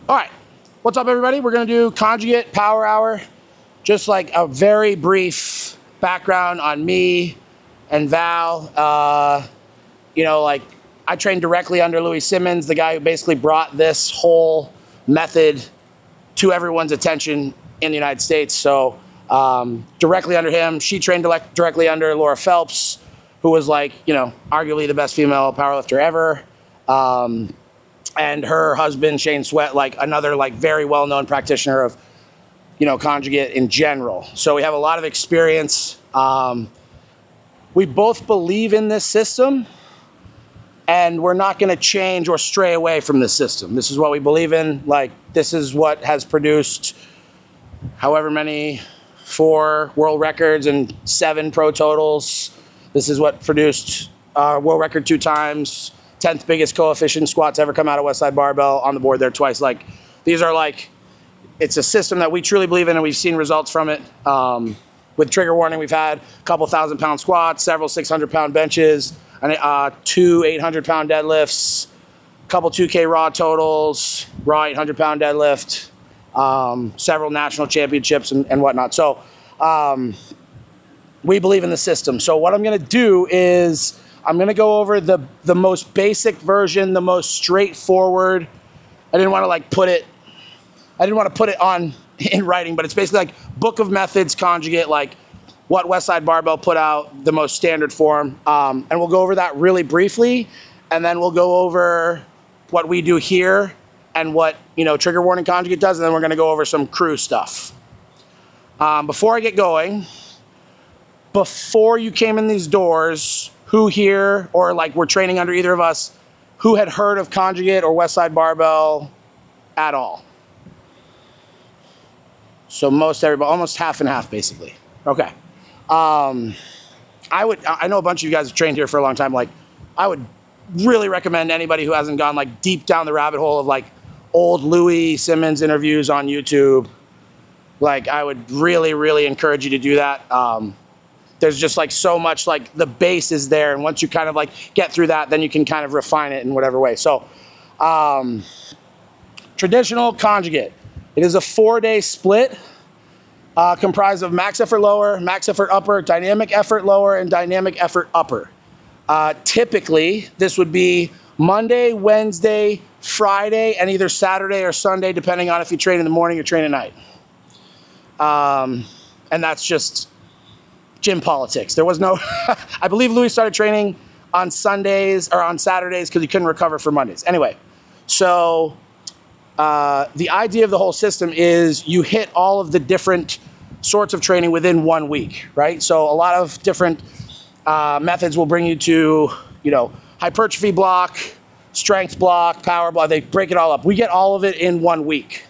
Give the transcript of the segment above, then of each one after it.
All right, what's up, everybody? We're gonna do Conjugate Power Hour. Just like a very brief background on me and Val. I trained directly under Louis Simmons, the guy who basically brought this whole method to everyone's attention in the United States. So directly under him, she trained directly under Laura Phelps, who was arguably the best female powerlifter ever. And her husband, Shane Sweat, another very well-known practitioner of, Conjugate in general. So we have a lot of experience. We both believe in this system, and we're not going to change or stray away from this system. This is what we believe in. This is what has produced however many 4 world records and 7 pro totals. This is what produced world record 2 times, 10th biggest coefficient squats ever come out of Westside Barbell, on the board there twice. These are it's a system that we truly believe in, and we've seen results from it. With trigger warning, we've had a couple 1,000-pound squats, several 600-pound benches, 2 800-pound deadlifts, a couple 2K raw totals, raw 800-pound deadlift, several national championships and whatnot. So we believe in the system. So what I'm going to do is I'm going to go over the most basic version, the most straightforward. I didn't want to put it on in writing, but it's basically book of methods conjugate, what Westside Barbell put out, the most standard form. And we'll go over that really briefly, and then we'll go over what we do here and what trigger warning conjugate does, and then we're going to go over some crew stuff. Before I get going, before you came in these doors, who here, or we're training under either of us, who had heard of Conjugate or Westside Barbell at all? So most everybody, almost half and half, basically. Okay. I know a bunch of you guys have trained here for a long time. I would really recommend anybody who hasn't gone deep down the rabbit hole of old Louis Simmons interviews on YouTube. I would really, really encourage you to do that. There's just so much, the base is there, and once you kind of get through that, then you can kind of refine it in whatever way. So traditional conjugate. It is a 4-day split comprised of max effort lower, max effort upper, dynamic effort lower, and dynamic effort upper. Typically, this would be Monday, Wednesday, Friday, and either Saturday or Sunday, depending on if you train in the morning or train at night. And that's just gym politics. There was no, I believe Louis started training on Sundays or on Saturdays because he couldn't recover for Mondays. Anyway, so the idea of the whole system is you hit all of the different sorts of training within 1 week, right? So a lot of different methods will bring you to, hypertrophy block, strength block, power block. They break it all up. We get all of it in 1 week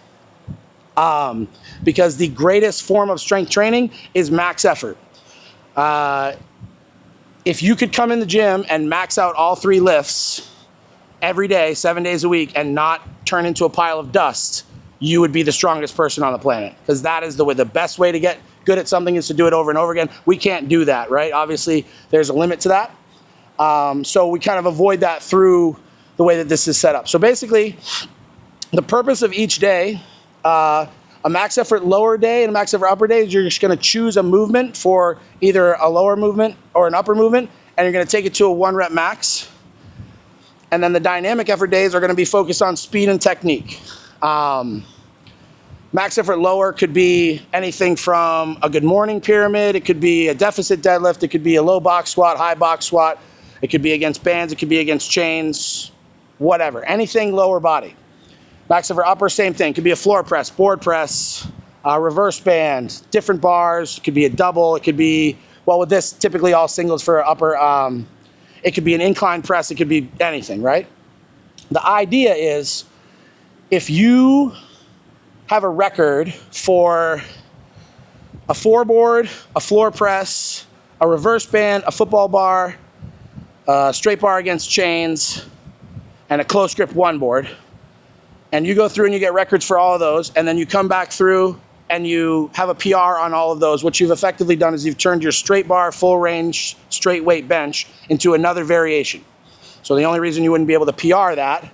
because the greatest form of strength training is max effort. If you could come in the gym and max out all 3 lifts every day, 7 days a week, and not turn into a pile of dust, you would be the strongest person on the planet. Because that is the best way to get good at something is to do it over and over again. We can't do that, right? Obviously, there's a limit to that. So we kind of avoid that through the way that this is set up. So basically, the purpose of each day, a max effort lower day and a max effort upper day, is you're just going to choose a movement for either a lower movement or an upper movement, and you're going to take it to a 1 rep max. And then the dynamic effort days are going to be focused on speed and technique. Max effort lower could be anything from a good morning pyramid. It could be a deficit deadlift. It could be a low box squat, high box squat. It could be against bands. It could be against chains, whatever. Anything lower body. Max effort upper, same thing. It could be a floor press, board press, reverse band, different bars. It could be a double. It could be, well, with this, typically all singles for upper. It could be an incline press. It could be anything, right? The idea is if you have a record for a 4-board, a floor press, a reverse band, a football bar, a straight bar against chains, and a close grip 1-board, and you go through and you get records for all of those, and then you come back through and you have a PR on all of those, what you've effectively done is you've turned your straight bar, full range, straight weight bench into another variation. So the only reason you wouldn't be able to PR that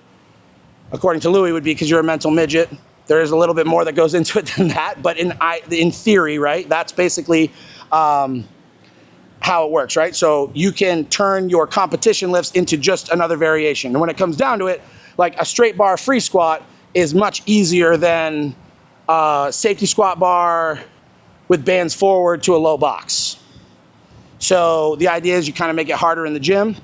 according to Louis, would be because you're a mental midget. There is a little bit more that goes into it than that, but in theory, right, that's basically how it works, right? So you can turn your competition lifts into just another variation. And when it comes down to it, like a straight bar free squat is much easier than a safety squat bar with bands forward to a low box. So the idea is you kind of make it harder in the gym,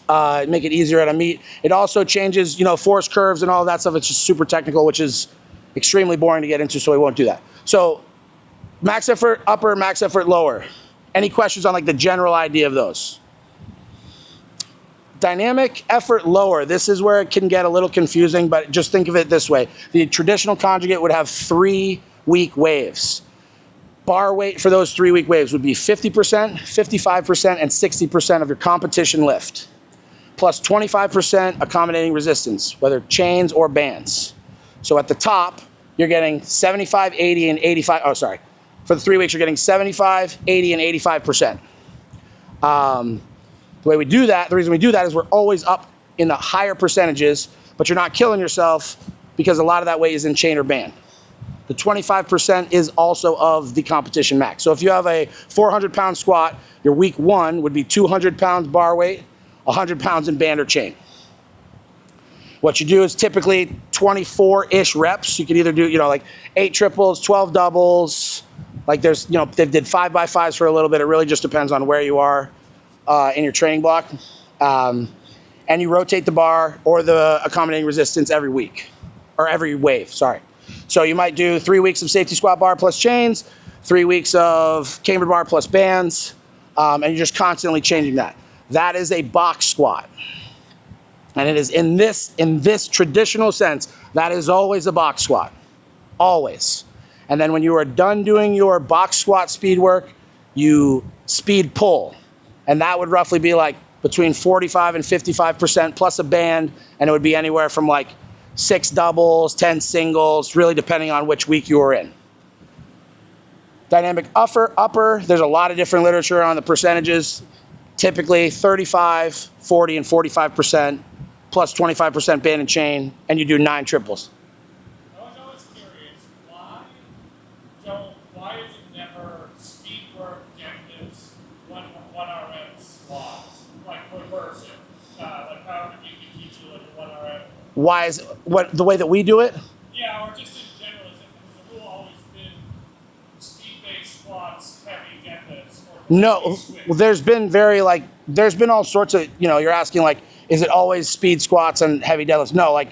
make it easier at a meet. It also changes, force curves and all that stuff. It's just super technical, which is extremely boring to get into, so we won't do that. So max effort upper, max effort lower. Any questions on like the general idea of those? Dynamic effort lower. This is where it can get a little confusing, but just think of it this way. The traditional conjugate would have 3-week waves. Bar weight for those 3-week waves would be 50%, 55%, and 60% of your competition lift, plus 25% accommodating resistance, whether chains or bands. So at the top, you're getting 75, 80, and 85. For the 3 weeks, you're getting 75, 80, and 85%. The way we do that, the reason we do that is we're always up in the higher percentages, but you're not killing yourself because a lot of that weight is in chain or band. The 25% is also of the competition max. So if you have a 400-pound squat, your week 1 would be 200 pounds bar weight, 100 pounds in band or chain. What you do is typically 24-ish reps. You can either do, like 8 triples, 12 doubles. Like there's, they did 5x5s for a little bit. It really just depends on where you are in your training block. And you rotate the bar or the accommodating resistance every week, or every wave, sorry. So you might do 3 weeks of safety squat bar plus chains, 3 weeks of cambered bar plus bands, and you're just constantly changing that. That is a box squat. And it is in this traditional sense, that is always a box squat, always. And then when you are done doing your box squat speed work, you speed pull. And that would roughly be like between 45 and 55% plus a band, and it would be anywhere from like 6 doubles, 10 singles, really depending on which week you were in. Dynamic upper, there's a lot of different literature on the percentages. Typically 35, 40, and 45%, plus 25% band and chain, and you do 9 triples. I was always curious, why is it never speed work, deadlifts, 1 RM squats, like reverse it? Like how you can teach you like a 1 RM? Why is the way that we do it? Yeah, or just in general, has the rule always been speed-based squats, heavy deadlifts? No, well, there's been all sorts of, you're asking like, is it always speed squats and heavy deadlifts? No, like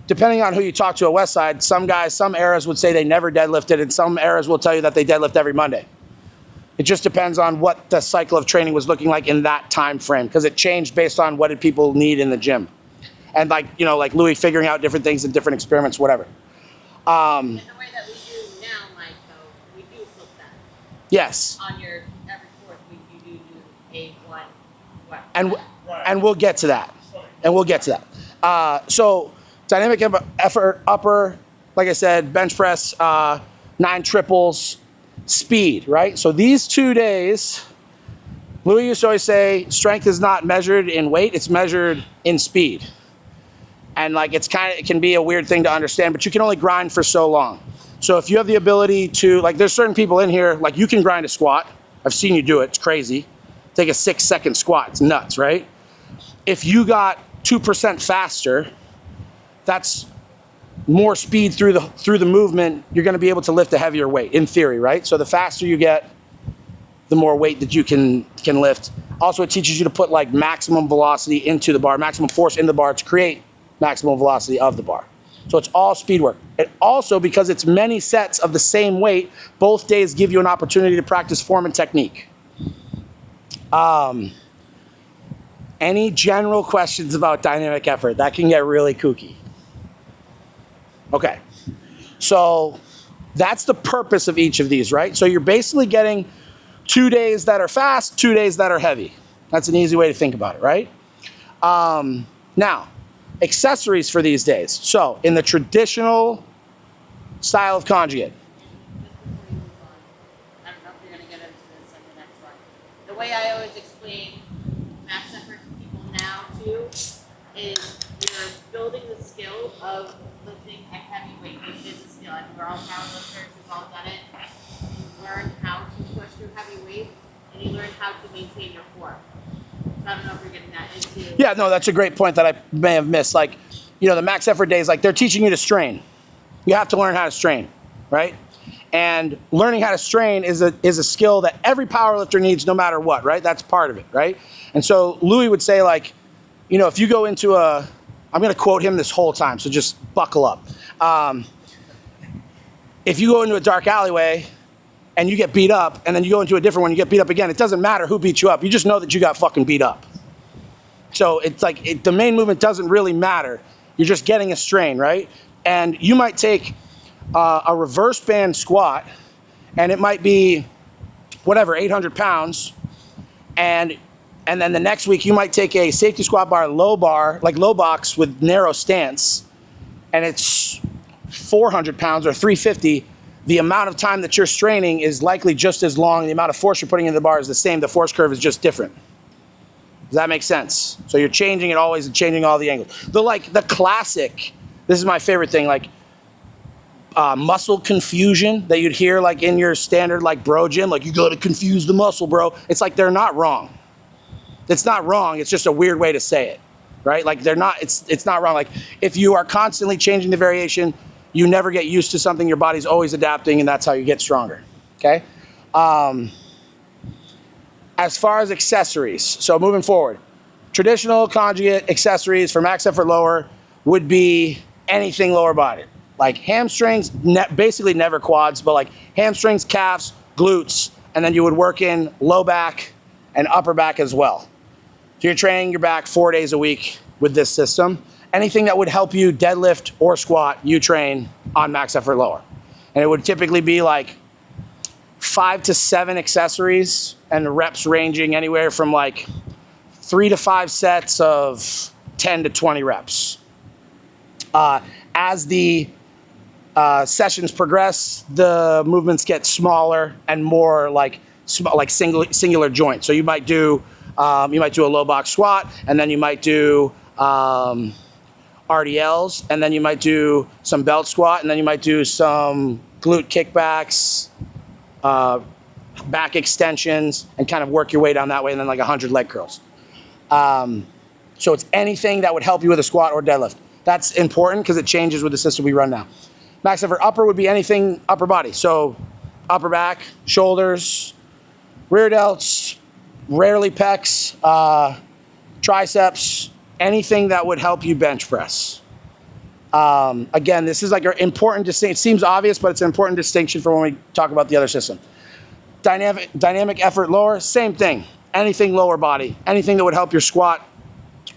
depending on who you talk to at Westside, some eras would say they never deadlifted, and some eras will tell you that they deadlift every Monday. It just depends on what the cycle of training was looking like in that time frame, because it changed based on what did people need in the gym. And like Louis figuring out different things and different experiments, whatever. And the way that we do now, Mike, though, we do flip that. Yes. On your every 4th week, you do a one. And we'll get to that. So dynamic effort upper, like I said, bench press, 9 triples, speed, right? So these 2 days, Louis used to always say, strength is not measured in weight, it's measured in speed. And like it can be a weird thing to understand, but you can only grind for so long. So if you have the ability to, like there's certain people in here, like you can grind a squat. I've seen you do it, it's crazy. Take a 6-second squat, it's nuts, right? If you got 2% faster, that's more speed through the movement. You're gonna be able to lift a heavier weight, in theory, right? So the faster you get, the more weight that you can lift. Also, it teaches you to put like maximum velocity into the bar, maximum force in the bar to create maximum velocity of the bar. So it's all speed work. It also, because it's many sets of the same weight, both days give you an opportunity to practice form and technique. Any general questions about dynamic effort? That can get really kooky. Okay, so that's the purpose of each of these, right? So you're basically getting 2 days that are fast, 2 days that are heavy. That's an easy way to think about it, right? Now, accessories for these days. So in the traditional style of conjugate. I don't know if you're going to get into this in the next one. The way I always explain max effort to people now, too, is your building the skill of lifting a heavy weight, which is a skill. I mean, we're all powerlifters, we've all done it. You learn how to push through heavy weight, and you learn how to maintain your form. So I don't know if you're getting that into. Yeah, no, that's a great point that I may have missed. Like, you know, the max effort days, like they're teaching you to strain. You have to learn how to strain, right? And learning how to strain is a skill that every powerlifter needs no matter what, right? That's part of it, right? And so Louis would say, like, you know, if you go into I'm going to quote him this whole time, so just buckle up. If you go into a dark alleyway and you get beat up, and then you go into a different one, you get beat up again, it doesn't matter who beat you up. You just know that you got fucking beat up. So it's like the main movement doesn't really matter. You're just getting a strain, right? And you might take a reverse band squat, and it might be whatever, 800 pounds, and then the next week you might take a safety squat bar, low box with narrow stance, and it's 400 pounds or 350. The amount of time that you're straining is likely just as long. The amount of force you're putting into the bar is the same. The force curve is just different. Does that make sense? So you're changing it always and changing all the angles. The classic, this is my favorite thing, like muscle confusion that you'd hear like in your standard like bro gym, like you gotta confuse the muscle, bro. It's like they're not wrong. It's not wrong, it's just a weird way to say it, right? Like it's not wrong. Like if you are constantly changing the variation, you never get used to something, your body's always adapting, and that's how you get stronger, okay? As far as accessories, so moving forward, traditional conjugate accessories for max effort lower would be anything lower body. Like hamstrings, basically never quads, but like hamstrings, calves, glutes, and then you would work in low back and upper back as well. So you're training your back 4 days a week with this system. Anything that would help you deadlift or squat, you train on max effort lower. And it would typically be like 5 to 7 accessories, and the reps ranging anywhere from like 3 to 5 sets of 10 to 20 reps. As the sessions progress, the movements get smaller and more like singular joints. So you might do a low box squat, and then you might do RDLs, and then you might do some belt squat, and then you might do some glute kickbacks, back extensions, and kind of work your way down that way, and then like 100 leg curls. So it's anything that would help you with a squat or deadlift. That's important because it changes with the system we run now. Max effort upper would be anything upper body. So upper back, shoulders, rear delts, rarely pecs, triceps, anything that would help you bench press. Again, this is like an important distinction. It seems obvious, but it's an important distinction for when we talk about the other system. Dynamic effort lower, same thing. Anything lower body, anything that would help your squat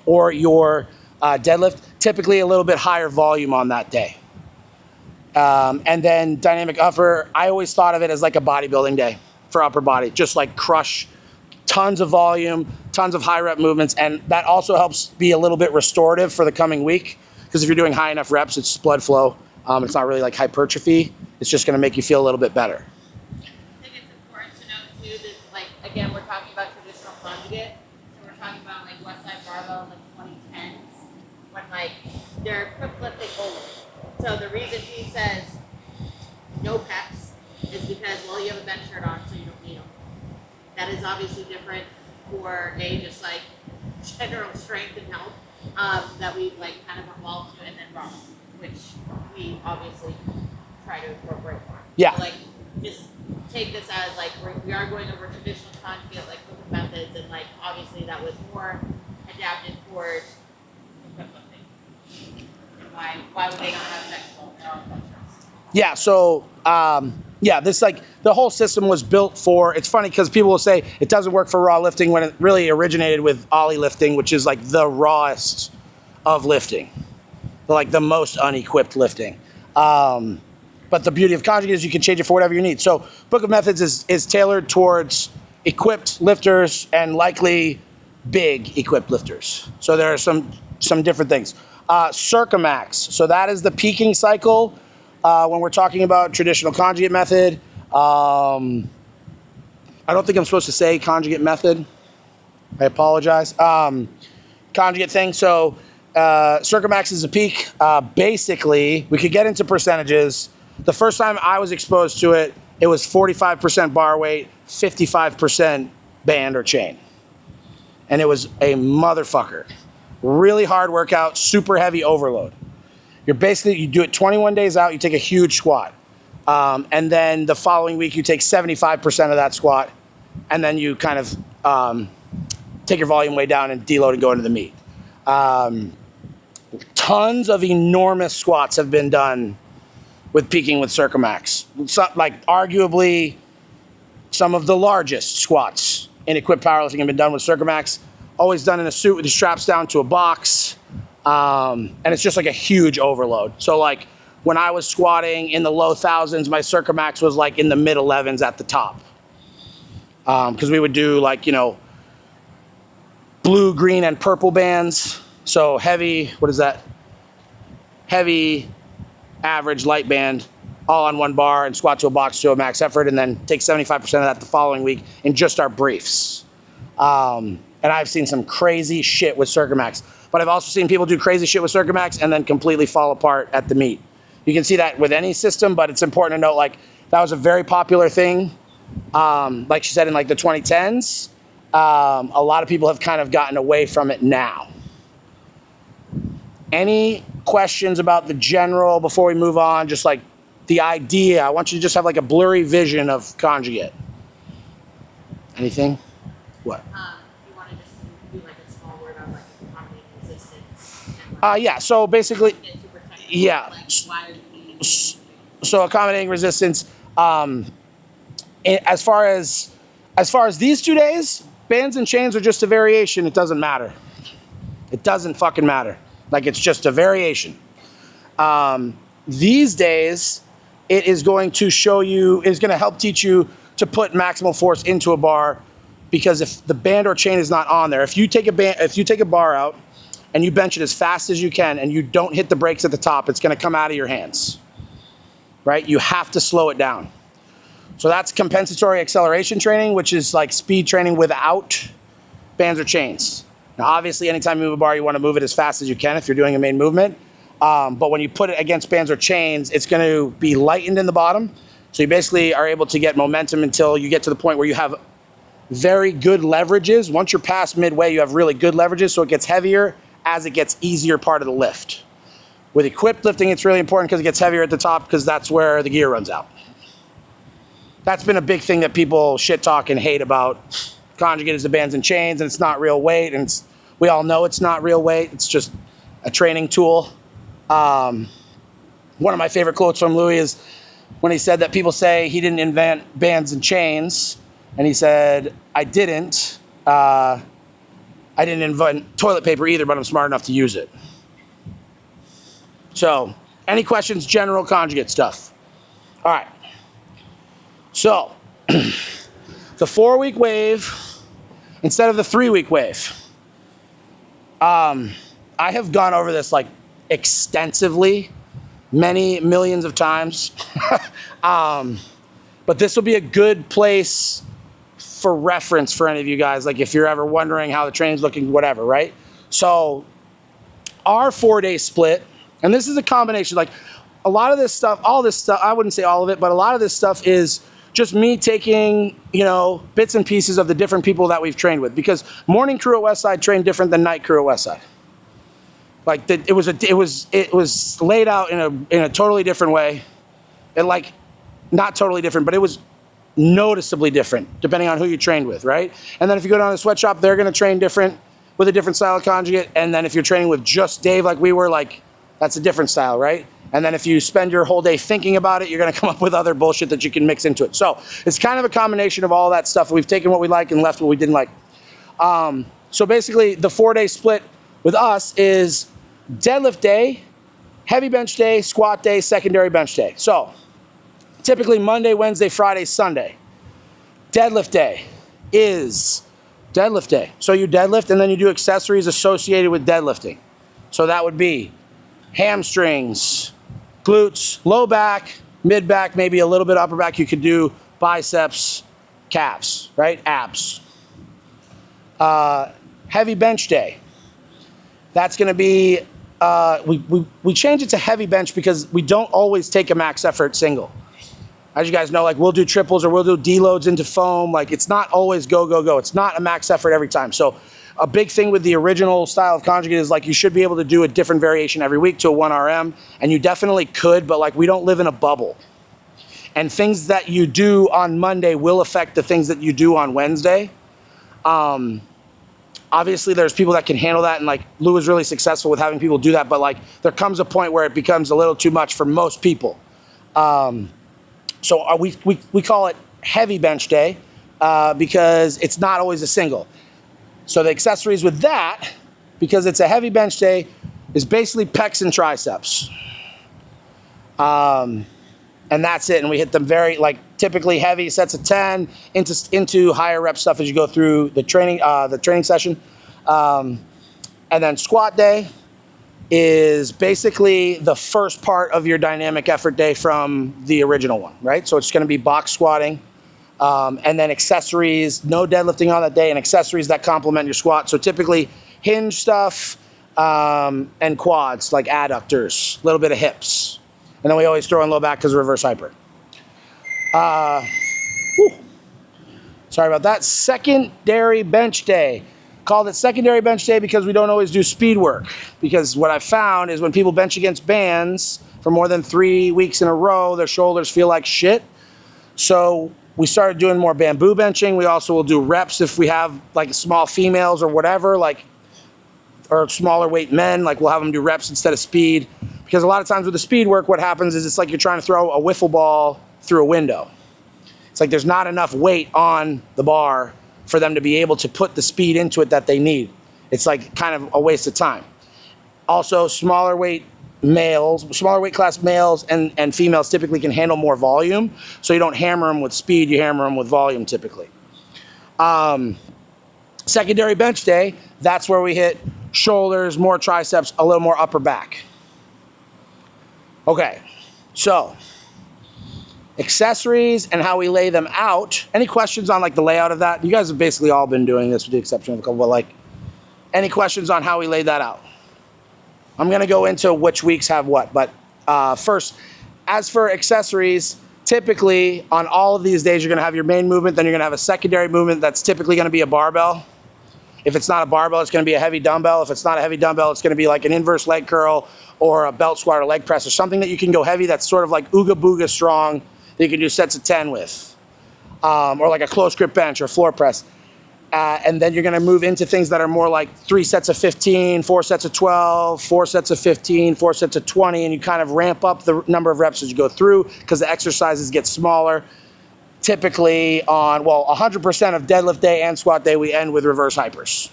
or your deadlift, typically a little bit higher volume on that day. And then dynamic upper, I always thought of it as like a bodybuilding day for upper body, just like crush tons of volume, tons of high rep movements, and that also helps be a little bit restorative for the coming week, because if you're doing high enough reps, it's blood flow. It's not really like hypertrophy. It's just gonna make you feel a little bit better. I think it's important to note too that, like, again, we're talking about traditional conjugate, so we're talking about like Westside Barbell in the 2010s, when like they're quick lifting only. So the reason he says no pecs is because, well, you have a bench shirt on, so you don't need them. That is obviously different for just like general strength and health that we like kind of evolved to, and then raw, which we obviously try to incorporate more. Yeah. So, like, just take this as like we are going over traditional conjugate like movement methods, and like obviously that was more adapted towards quick lifting. And why would they not have flexible in their own functions? Yeah, so this like the whole system was built for, it's funny because people will say it doesn't work for raw lifting when it really originated with ollie lifting, which is like the rawest of lifting, like the most unequipped lifting. But the beauty of conjugate is you can change it for whatever you need. So Book of Methods is tailored towards equipped lifters and likely big equipped lifters. So there are some different things. Circumax, so that is the peaking cycle when we're talking about traditional conjugate method. I don't think I'm supposed to say conjugate method. I apologize. Conjugate thing, so Circumax is a peak. Basically, we could get into percentages. The first time I was exposed to it, it was 45% bar weight, 55% band or chain. And it was a motherfucker. Really hard workout, super heavy overload. You do it 21 days out, you take a huge squat. And then the following week, you take 75% of that squat, and then you kind of take your volume way down and deload and go into the meat. Tons of enormous squats have been done with peaking with Circumax. Like arguably some of the largest squats in equipped powerlifting have been done with Circumax. Always done in a suit with the straps down to a box. And it's just like a huge overload. So like when I was squatting in the low thousands, my Circumax was like in the mid 11s at the top. Because we would do like, you know, blue, green, and purple bands. So heavy, what is that? Heavy, average, light band, all on one bar and squat to a box to a max effort, and then take 75% of that the following week in just our briefs. And I've seen some crazy shit with Circumax, but I've also seen people do crazy shit with Circumax and then completely fall apart at the meet. You can see that with any system, but it's important to note, like, that was a very popular thing. Like she said, in like the 2010s, a lot of people have kind of gotten away from it now. Any questions about the general before we move on? Just like the idea. I want you to just have like a blurry vision of Conjugate. Anything? What? You want to just do like a small word on like accommodating resistance. And, Yeah. So basically, get super technical, yeah. Like, why are you needing So accommodating resistance. As far as these 2 days, bands and chains are just a variation. It doesn't matter. It doesn't fucking matter. Like, it's just a variation. These days, it is going to show you, is going to help teach you to put maximal force into a bar, because if the band or chain is not on there, if you take a bar out and you bench it as fast as you can and you don't hit the brakes at the top, it's going to come out of your hands, right? You have to slow it down. So that's compensatory acceleration training, which is like speed training without bands or chains. Now, obviously, anytime you move a bar, you want to move it as fast as you can if you're doing a main movement. But when you put it against bands or chains, it's going to be lightened in the bottom. So you basically are able to get momentum until you get to the point where you have very good leverages. Once you're past midway, you have really good leverages, so it gets heavier as it gets easier part of the lift. With equipped lifting, it's really important because it gets heavier at the top, because that's where the gear runs out. That's been a big thing that people shit talk and hate about Conjugate, is the bands and chains, and it's not real weight, and we all know it's not real weight. It's just a training tool. One of my favorite quotes from Louis is when he said that people say he didn't invent bands and chains, and he said, I didn't invent toilet paper either, but I'm smart enough to use it. So, any questions, general Conjugate stuff? All right. So, the 4-week wave instead of the 3-week wave. I have gone over this like extensively, many millions of times. But this will be a good place for reference for any of you guys. Like if you're ever wondering how the training's looking, whatever, right? So our 4-day split, and this is a combination, like a lot of this stuff, all this stuff, I wouldn't say all of it, but a lot of this stuff is just me taking, you know, bits and pieces of the different people that we've trained with, because morning crew at Westside trained different than night crew at Westside. Like it was laid out in a totally different way, and like not totally different, but it was noticeably different depending on who you trained with, right? And then if you go down to the sweatshop, they're going to train different with a different style of Conjugate. And then if you're training with just Dave, like we were, like that's a different style, right? And then if you spend your whole day thinking about it, you're going to come up with other bullshit that you can mix into it. So it's kind of a combination of all that stuff. We've taken what we like and left what we didn't like. So basically the 4-day split with us is deadlift day, heavy bench day, squat day, secondary bench day. So typically Monday, Wednesday, Friday, Sunday. Deadlift day is deadlift day. So you deadlift and then you do accessories associated with deadlifting. So that would be hamstrings, glutes, low back, mid back, maybe a little bit upper back. You could do biceps, calves, right? Abs. Heavy bench day. That's going to be, we change it to heavy bench because we don't always take a max effort single. As you guys know, like we'll do triples or we'll do deloads into foam. Like it's not always go, go, go. It's not a max effort every time. So a big thing with the original style of conjugate is like you should be able to do a different variation every week to a 1 RM. And you definitely could, but like we don't live in a bubble. And things that you do on Monday will affect the things that you do on Wednesday. Obviously there's people that can handle that, and like Lou is really successful with having people do that, but like there comes a point where it becomes a little too much for most people. So we call it heavy bench day because it's not always a single. So the accessories with that, because it's a heavy bench day, is basically pecs and triceps. And that's it. And we hit them very, like, typically heavy sets of 10 into higher rep stuff as you go through the training session. And then squat day is basically the first part of your dynamic effort day from the original one, right? So it's going to be box squatting, and then accessories, no deadlifting on that day, and accessories that complement your squat. So typically hinge stuff and quads, like adductors, a little bit of hips. And then we always throw in low back because of reverse hyper. Sorry about that. Secondary bench day. Called it secondary bench day because we don't always do speed work. Because what I found is when people bench against bands for more than 3 weeks in a row, their shoulders feel like shit. So we started doing more bamboo benching. We also will do reps if we have like small females or whatever, like, or smaller weight men, like we'll have them do reps instead of speed. Because a lot of times with the speed work, what happens is it's like you're trying to throw a wiffle ball through a window. It's like there's not enough weight on the bar for them to be able to put the speed into it that they need. It's like kind of a waste of time. Also, smaller weight class males and females typically can handle more volume, so you don't hammer them with speed, you hammer them with volume typically. Secondary bench day, that's where we hit shoulders, more triceps, a little more upper back. Okay, so accessories and how we lay them out. Any questions on like the layout of that? You guys have basically all been doing this with the exception of a couple, but like any questions on how we lay that out? I'm gonna go into which weeks have what, but first, as for accessories, typically on all of these days, you're gonna have your main movement, then you're gonna have a secondary movement that's typically gonna be a barbell. If it's not a barbell, it's gonna be a heavy dumbbell. If it's not a heavy dumbbell, it's gonna be like an inverse leg curl or a belt squat or leg press or something that you can go heavy that's sort of like ooga booga strong that you can do sets of 10 with. Or like a close grip bench or floor press. And then you're gonna move into things that are more like 3 sets of 15, 4 sets of 12, 4 sets of 15, 4 sets of 20, and you kind of ramp up the number of reps as you go through because the exercises get smaller. Typically on, 100% of deadlift day and squat day, we end with reverse hypers.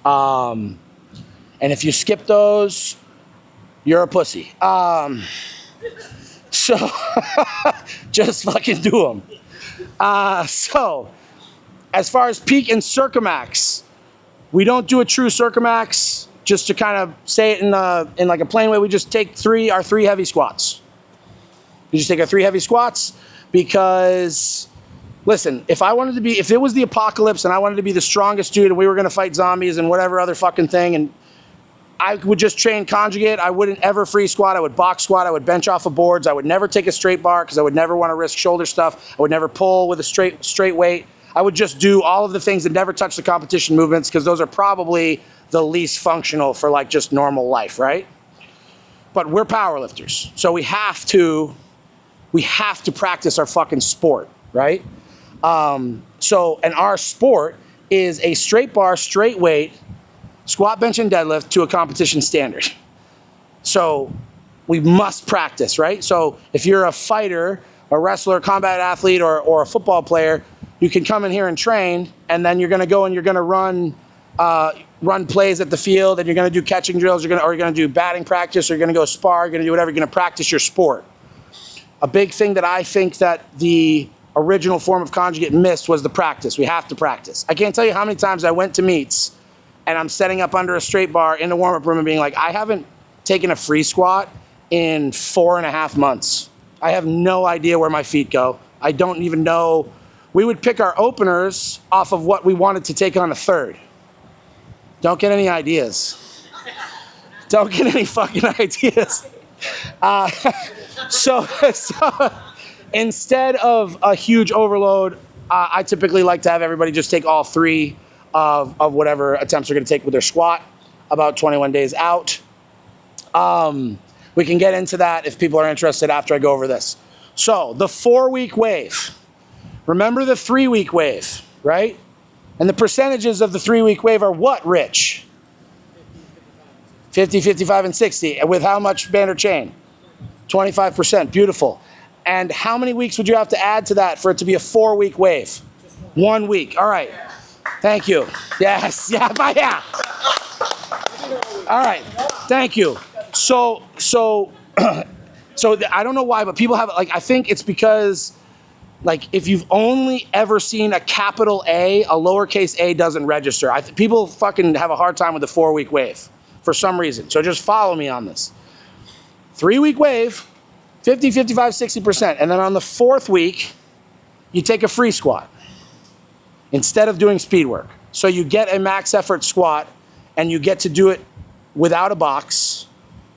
And if you skip those, you're a pussy. So just fucking do them. So as far as peak and circumax, we don't do a true circumax just to kind of say it in like a plain way. We just take our three heavy squats. We just take our 3 heavy squats because, listen, if it was the apocalypse and I wanted to be the strongest dude and we were going to fight zombies and whatever other fucking thing, and I would just train conjugate. I wouldn't ever free squat. I would box squat. I would bench off of boards. I would never take a straight bar because I would never want to risk shoulder stuff. I would never pull with a straight weight. I would just do all of the things and never touch the competition movements because those are probably the least functional for like just normal life, right? But we're powerlifters, so we have to practice our fucking sport, right? And our sport is a straight bar, straight weight, squat, bench, and deadlift to a competition standard. So we must practice, right? So if you're a fighter, a wrestler, combat athlete, or a football player, you can come in here and train, and then you're gonna go and you're gonna run plays at the field, and you're gonna do catching drills, you're gonna do batting practice, or you're gonna go spar, you're gonna do whatever, you're gonna practice your sport. A big thing that I think that the original form of conjugate missed was the practice. We have to practice. I can't tell you how many times I went to meets and I'm setting up under a straight bar in the warm-up room and being like, I haven't taken a free squat in 4.5 months. I have no idea where my feet go. I don't even know. We would pick our openers off of what we wanted to take on a third. Don't get any ideas. Don't get any fucking ideas. So instead of a huge overload, I typically like to have everybody just take all 3 of whatever attempts they're going to take with their squat about 21 days out. We can get into that if people are interested after I go over this. So the 4-week wave. Remember the 3-week wave, right? And the percentages of the 3-week wave are what, Rich? 50, 55, and 60. And with how much band or chain? 25%. Beautiful. And how many weeks would you have to add to that for it to be a 4-week wave? 1 week. All right. Thank you. Yes. Yeah. Yeah. All right. Thank you. So I don't know why, but people have, like, I think it's because, like, if you've only ever seen a capital A, a lowercase a doesn't register. People fucking have a hard time with the 4-week wave for some reason. So just follow me on this. 3-week wave, 50, 55, 60%. And then on the 4th week, you take a free squat instead of doing speed work. So you get a max effort squat and you get to do it without a box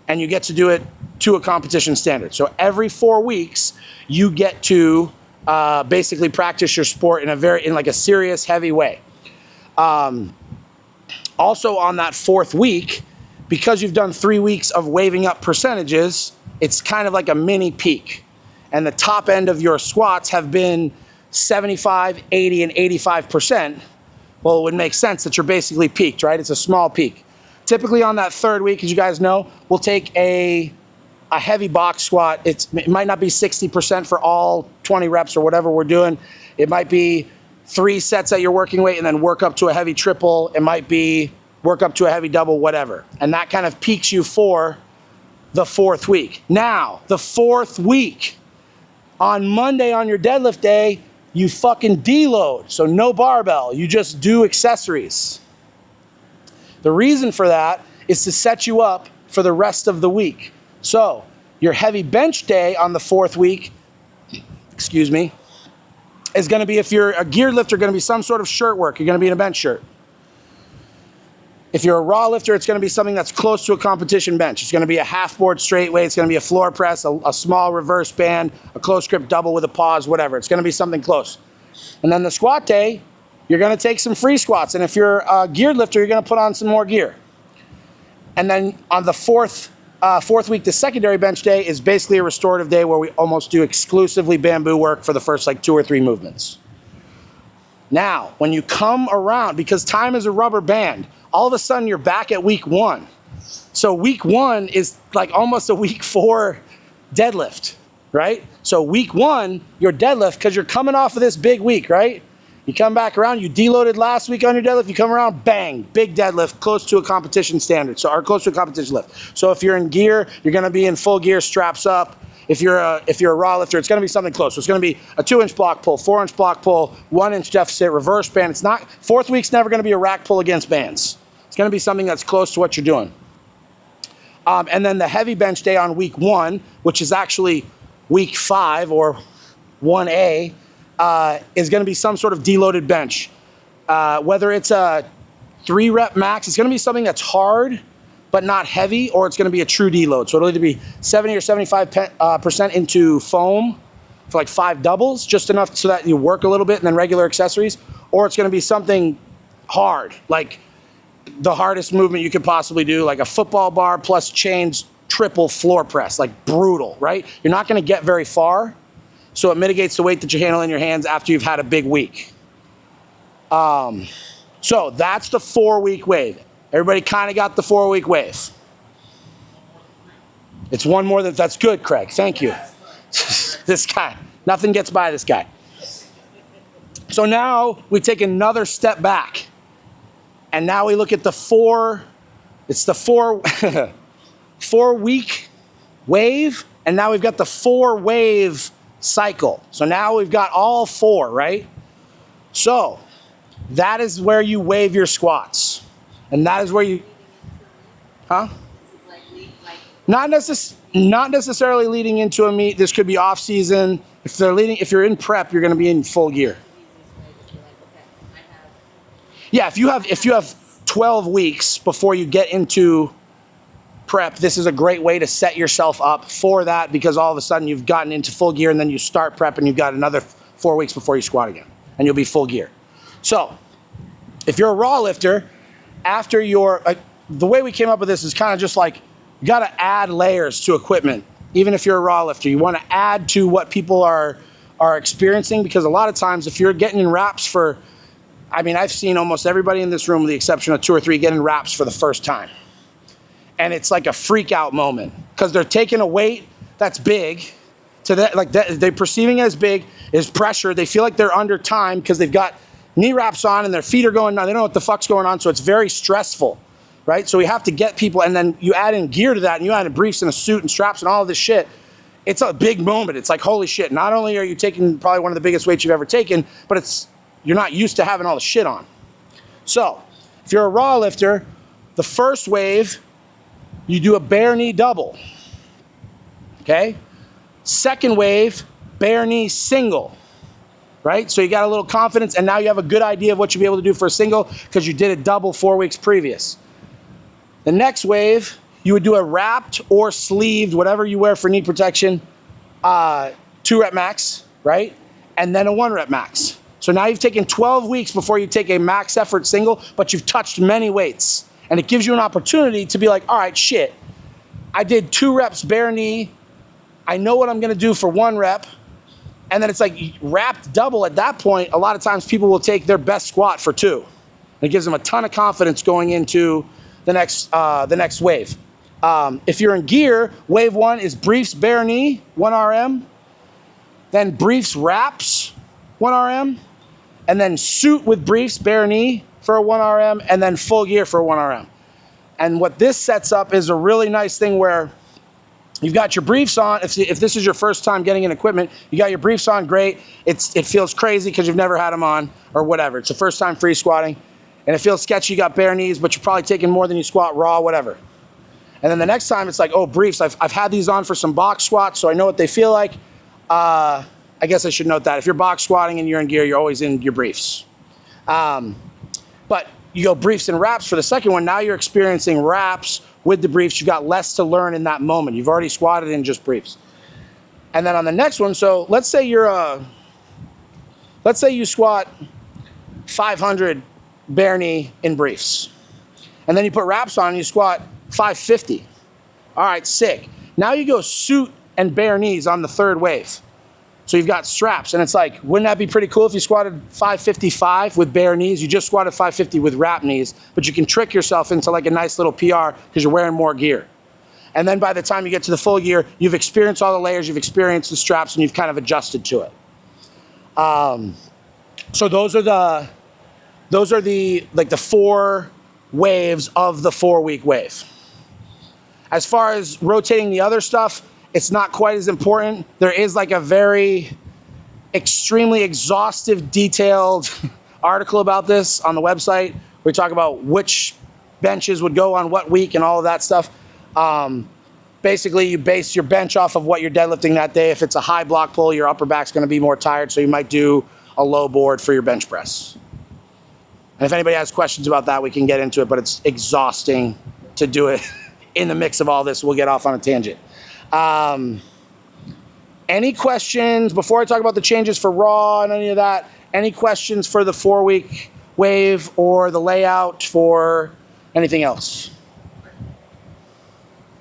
and you get to do it to a competition standard. So every 4 weeks, you get to basically practice your sport in a serious, heavy way. Also on that 4th week, because you've done 3 weeks of waving up percentages, it's kind of like a mini peak. And the top end of your squats have been 75, 80, and 85%. Well, it would make sense that you're basically peaked, right? It's a small peak. Typically on that 3rd week, as you guys know, we'll take a heavy box squat. It might not be 60% for all 20 reps or whatever we're doing. It might be 3 sets at your working weight and then work up to a heavy triple. It might be work up to a heavy double, whatever. And that kind of peaks you for the 4th week. Now, the 4th week, on Monday on your deadlift day, you fucking deload. So no barbell, you just do accessories. The reason for that is to set you up for the rest of the week. So your heavy bench day on the 4th week, is going to be, if you're a geared lifter, going to be some sort of shirt work. You're going to be in a bench shirt. If you're a raw lifter, it's going to be something that's close to a competition bench. It's going to be a half board straight weight. It's going to be a floor press, a small reverse band, a close grip double with a pause, whatever. It's going to be something close. And then the squat day, you're going to take some free squats. And if you're a geared lifter, you're going to put on some more gear. And then on the 4th week, the secondary bench day is basically a restorative day where we almost do exclusively bamboo work for the first 2 or 3 movements. Now, when you come around, because time is a rubber band, all of a sudden you're back at week 1. So week 1 is like almost a week 4 deadlift, right? So week 1, your deadlift, because you're coming off of this big week, right? You come back around, you deloaded last week on your deadlift, you come around, bang, big deadlift, close to a competition standard, or close to a competition lift. So if you're in gear, you're gonna be in full gear, straps up. If you're a raw lifter, it's gonna be something close. So it's gonna be a 2-inch block pull, 4-inch block pull, 1-inch deficit, reverse band. It's not, 4th week's never gonna be a rack pull against bands. It's gonna be something that's close to what you're doing. And then the heavy bench day on week 1, which is actually week 5 or 1A, is going to be some sort of deloaded bench. Whether it's a 3-rep max, it's going to be something that's hard but not heavy, or it's going to be a true deload. So it'll either be 70 or 75% into foam for 5 doubles, just enough so that you work a little bit and then regular accessories, or it's going to be something hard, like the hardest movement you could possibly do, like a football bar plus chains triple floor press, like brutal, right? You're not going to get very far. So it mitigates the weight that you handle in your hands after you've had a big week. So that's the 4-week wave. Everybody kind of got the 4-week wave. It's one more that's good, Craig. Thank you. This guy, nothing gets by this guy. So now we take another step back. And now we look at the 4-week wave. And now we've got the 4-wave cycle. So now we've got all 4, right? So that is where you wave your squats. And that is where you, Not necessarily leading into a meet. This could be off season. If you're in prep, you're going to be in full gear. Yeah, if you have 12 weeks before you get into prep, this is a great way to set yourself up for that, because all of a sudden you've gotten into full gear, and then you start prep and you've got another 4 weeks before you squat again, and you'll be full gear. So if you're a raw lifter, after your, the way we came up with this is kind of just like, you got to add layers to equipment. Even if you're a raw lifter, you want to add to what people are experiencing, because a lot of times if you're getting in wraps for, I mean, I've seen almost everybody in this room, with the exception of 2 or 3, get in wraps for the first time. And it's like a freak out moment, because they're taking a weight that's big to that, like that, they're perceiving it as big, is pressure. They feel like they're under time because they've got knee wraps on and their feet are going down. They don't know what the fuck's going on. So it's very stressful, right? So we have to get people, and then you add in gear to that, and you add in briefs and a suit and straps and all of this shit. It's a big moment. It's like, holy shit. Not only are you taking probably one of the biggest weights you've ever taken, but you're not used to having all the shit on. So if you're a raw lifter, the first wave, you do a bare knee double, okay? Second wave, bare knee single, right? So you got a little confidence, and now you have a good idea of what you'll be able to do for a single, because you did a double 4 weeks previous. The next wave, you would do a wrapped or sleeved, whatever you wear for knee protection, 2 rep max, right? And then a 1 rep max. So now you've taken 12 weeks before you take a max effort single, but you've touched many weights. And it gives you an opportunity to be like, all right, shit, I did 2 reps bare knee. I know what I'm gonna do for 1 rep. And then it's like wrapped double. At that point, a lot of times people will take their best squat for 2. And it gives them a ton of confidence going into the next wave. If you're in gear, wave 1 is briefs bare knee, 1 RM. Then briefs wraps, 1 RM. And then suit with briefs bare knee for a 1 RM, and then full gear for a 1 RM. And what this sets up is a really nice thing where you've got your briefs on. If this is your first time getting in equipment, you got your briefs on, great. It feels crazy because you've never had them on or whatever. It's the first time free squatting, and it feels sketchy. You got bare knees, but you're probably taking more than you squat raw, whatever. And then the next time it's like, oh, briefs. I've had these on for some box squats, so I know what they feel like. I guess I should note that. If you're box squatting and you're in gear, you're always in your briefs. But you go briefs and wraps for the second one. Now you're experiencing wraps with the briefs. You've got less to learn in that moment. You've already squatted in just briefs. And then on the next one, so let's say you squat 500 bare knee in briefs. And then you put wraps on and you squat 550. All right, sick. Now you go suit and bare knees on the third wave. So you've got straps, and it's like, wouldn't that be pretty cool if you squatted 555 with bare knees? You just squatted 550 with wrap knees, but you can trick yourself into like a nice little PR because you're wearing more gear. And then by the time you get to the full gear, you've experienced all the layers, you've experienced the straps, and you've kind of adjusted to it. So those are the like the 4 waves of the 4-week wave. As far as rotating the other stuff, it's not quite as important. There is like a very extremely exhaustive, detailed article about this on the website. We talk about which benches would go on what week and all of that stuff. Basically, you base your bench off of what you're deadlifting that day. If it's a high block pull, your upper back's going to be more tired, so you might do a low board for your bench press. And if anybody has questions about that, we can get into it, but it's exhausting to do it in the mix of all this. We'll get off on a tangent. Any questions before I talk about the changes for Raw and any of that? Any questions for the 4-week wave or the layout for anything else?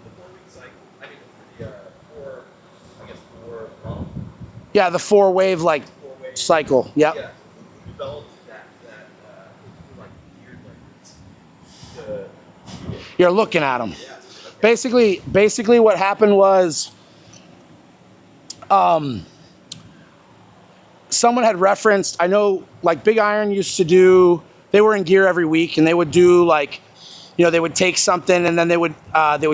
The 4-week cycle, I mean, the 4 month. Yeah, the 4-wave like 4-wave cycle. Yep. Yeah. Who developed that like weird like You're looking at them. yeah. Okay. Basically what happened was someone had referenced, I know like Big Iron used to do, they were in gear every week and they would do like, you know, they would take something and then they would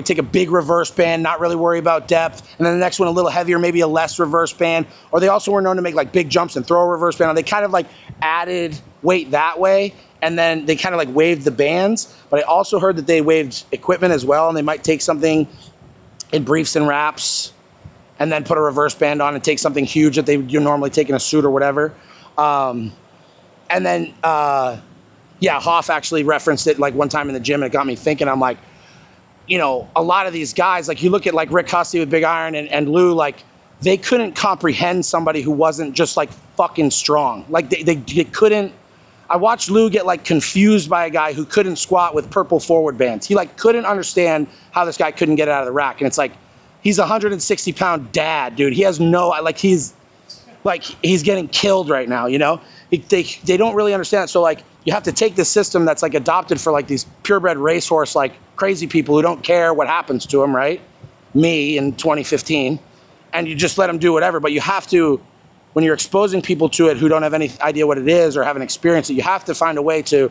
take a big reverse band, not really worry about depth, and then the next one a little heavier, maybe a less reverse band, or they also were known to make like big jumps and throw a reverse band. They kind of like added weight that way, and then they kind of like waved the bands. But I also heard that they waved equipment as well, and they might take something in briefs and wraps and then put a reverse band on and take something huge that you're normally taking a suit or whatever. And then, yeah, Hoff actually referenced it like one time in the gym, and it got me thinking. I'm like, you know, a lot of these guys, like you look at like Rick Hussey with Big Iron and Lou, like they couldn't comprehend somebody who wasn't just like fucking strong. Like they couldn't. I watched Lou get like confused by a guy who couldn't squat with purple forward bands. He like couldn't understand how this guy couldn't get it out of the rack. And it's like, he's a 160-pound dad, dude. He has no, like he's getting killed right now, you know? They don't really understand it. So like, you have to take this system that's like adopted for like these purebred racehorse, like crazy people who don't care what happens to them, right? Me in 2015. And you just let them do whatever. But you have to, when you're exposing people to it who don't have any idea what it is or haven't experienced it, you have to find a way to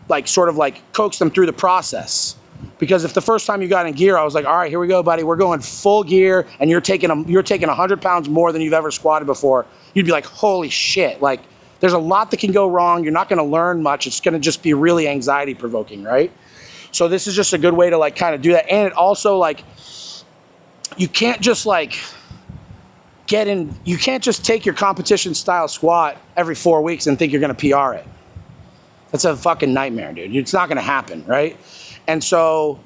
like sort of like coax them through the process. Because if the first time you got in gear, I was like, all right, here we go, buddy. We're going full gear and you're taking 100 pounds more than you've ever squatted before. You'd be like, holy shit. Like there's a lot that can go wrong. You're not going to learn much. It's going to just be really anxiety provoking, right? So this is just a good way to like kind of do that. And it also like, you can't just like, you can't just take your competition style squat every 4 weeks and think you're going to PR it. That's a fucking nightmare, dude. It's not going to happen, right? And so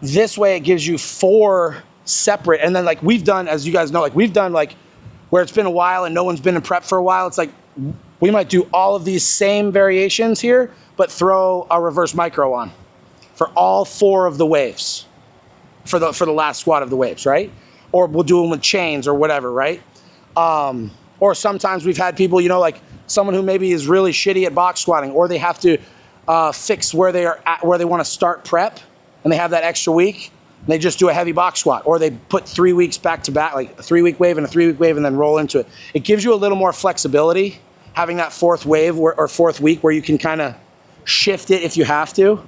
this way it gives you 4 separate, and then like we've done, as you guys know, like we've done like where it's been a while and no one's been in prep for a while. It's like we might do all of these same variations here, but throw a reverse micro on for all 4 of the waves for the last squat of the waves, right? Or we'll do them with chains or whatever, right? Or sometimes we've had people, you know, like someone who maybe is really shitty at box squatting, or they have to fix where they are at, where they want to start prep, and they have that extra week, and they just do a heavy box squat, or they put 3 weeks back to back, like a 3-week wave and a 3-week wave, and then roll into it. It gives you a little more flexibility, having that 4th wave or 4th week where you can kind of shift it if you have to.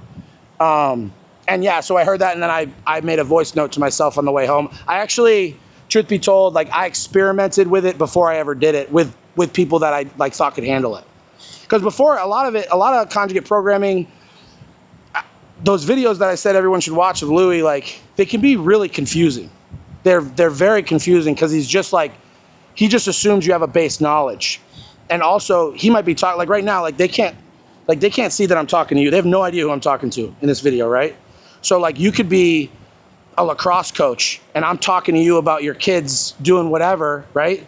And yeah, so I heard that, and then I made a voice note to myself on the way home. I actually, truth be told, like I experimented with it before I ever did it with people that I like thought could handle it. Because before, a lot of conjugate programming, those videos that I said everyone should watch of Louis, like they can be really confusing. They're very confusing because he just assumes you have a base knowledge, and also he might be talking like right now, like they can't see that I'm talking to you. They have no idea who I'm talking to in this video, right? So like you could be a lacrosse coach and I'm talking to you about your kids doing whatever, right?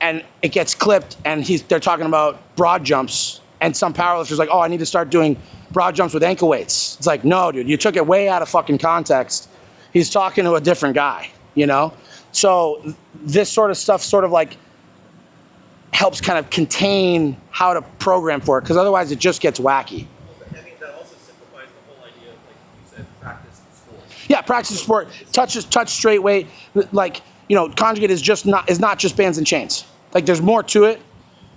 And it gets clipped and they're talking about broad jumps, and some powerlifter's like, oh, I need to start doing broad jumps with ankle weights. It's like, no, dude, you took it way out of fucking context. He's talking to a different guy, you know? So this sort of stuff sort of like helps kind of contain how to program for it, because otherwise it just gets wacky. I mean, that also simplifies the whole idea of, like you said, practice the sport. Yeah, practice the sport. Touch straight weight. Like, you know, conjugate is not just bands and chains. Like there's more to it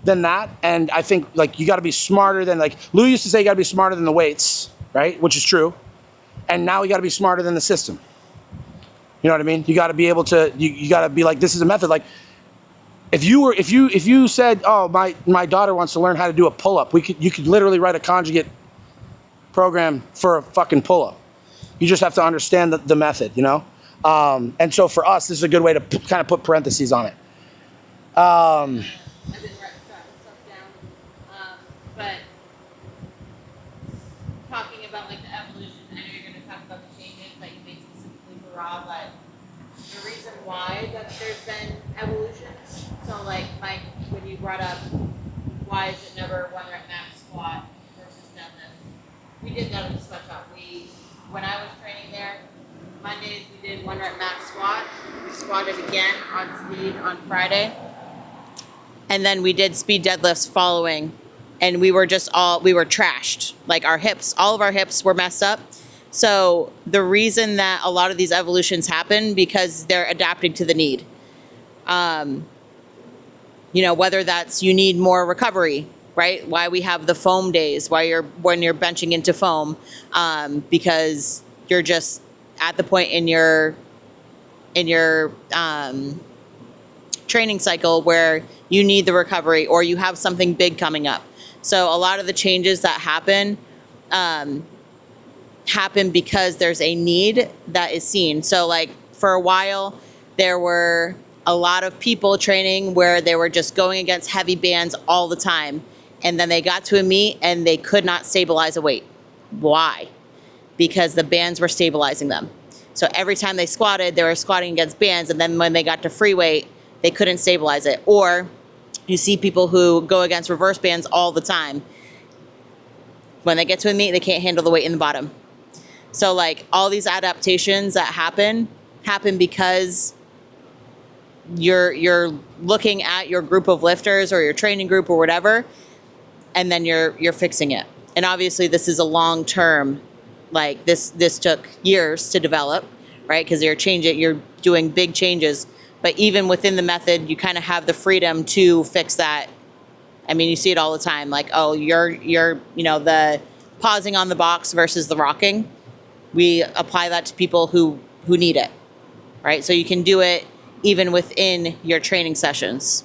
than that. And I think like you got to be smarter than, like Lou used to say, you got to be smarter than the weights, right? Which is true. And now you got to be smarter than the system. You know what I mean? You got to be able to. You got to be like, this is a method. Like if you said, oh, my daughter wants to learn how to do a pull-up, you could literally write a conjugate program for a fucking pull-up. You just have to understand the method, you know? And so for us, this is a good way to kind of put parentheses on it. I've been jotting stuff down, but talking about like the evolution, I know you're going to talk about the changes that you made specifically for Raw, but the reason why that there's been evolutions. So like Mike, when you brought up why is it never 1 rep max squat versus deadlift, we did that in the sweatshop. When I was training there, Mondays we did 1 rep max squat. We squatted again on speed on Friday. And then we did speed deadlifts following, and we were trashed. Like all of our hips were messed up. So the reason that a lot of these evolutions happen, because they're adapting to the need. You know, whether that's you need more recovery, right? Why we have the foam days, when you're benching into foam, because you're just at the point in your training cycle where you need the recovery or you have something big coming up. So a lot of the changes that happen because there's a need that is seen. So like for a while, there were a lot of people training where they were just going against heavy bands all the time. And then they got to a meet and they could not stabilize a weight. Why? Because the bands were stabilizing them. So every time they squatted, they were squatting against bands, and then when they got to free weight, they couldn't stabilize it. Or you see people who go against reverse bands all the time. When they get to a meet, they can't handle the weight in the bottom. So like all these adaptations that happen because you're looking at your group of lifters or your training group or whatever, and then you're fixing it. And obviously this is a long term, like this took years to develop, right? Because you're doing big changes. But even within the method, you kind of have the freedom to fix that. I mean, you see it all the time, like, oh, you're the pausing on the box versus the rocking. We apply that to people who need it, right? So you can do it even within your training sessions,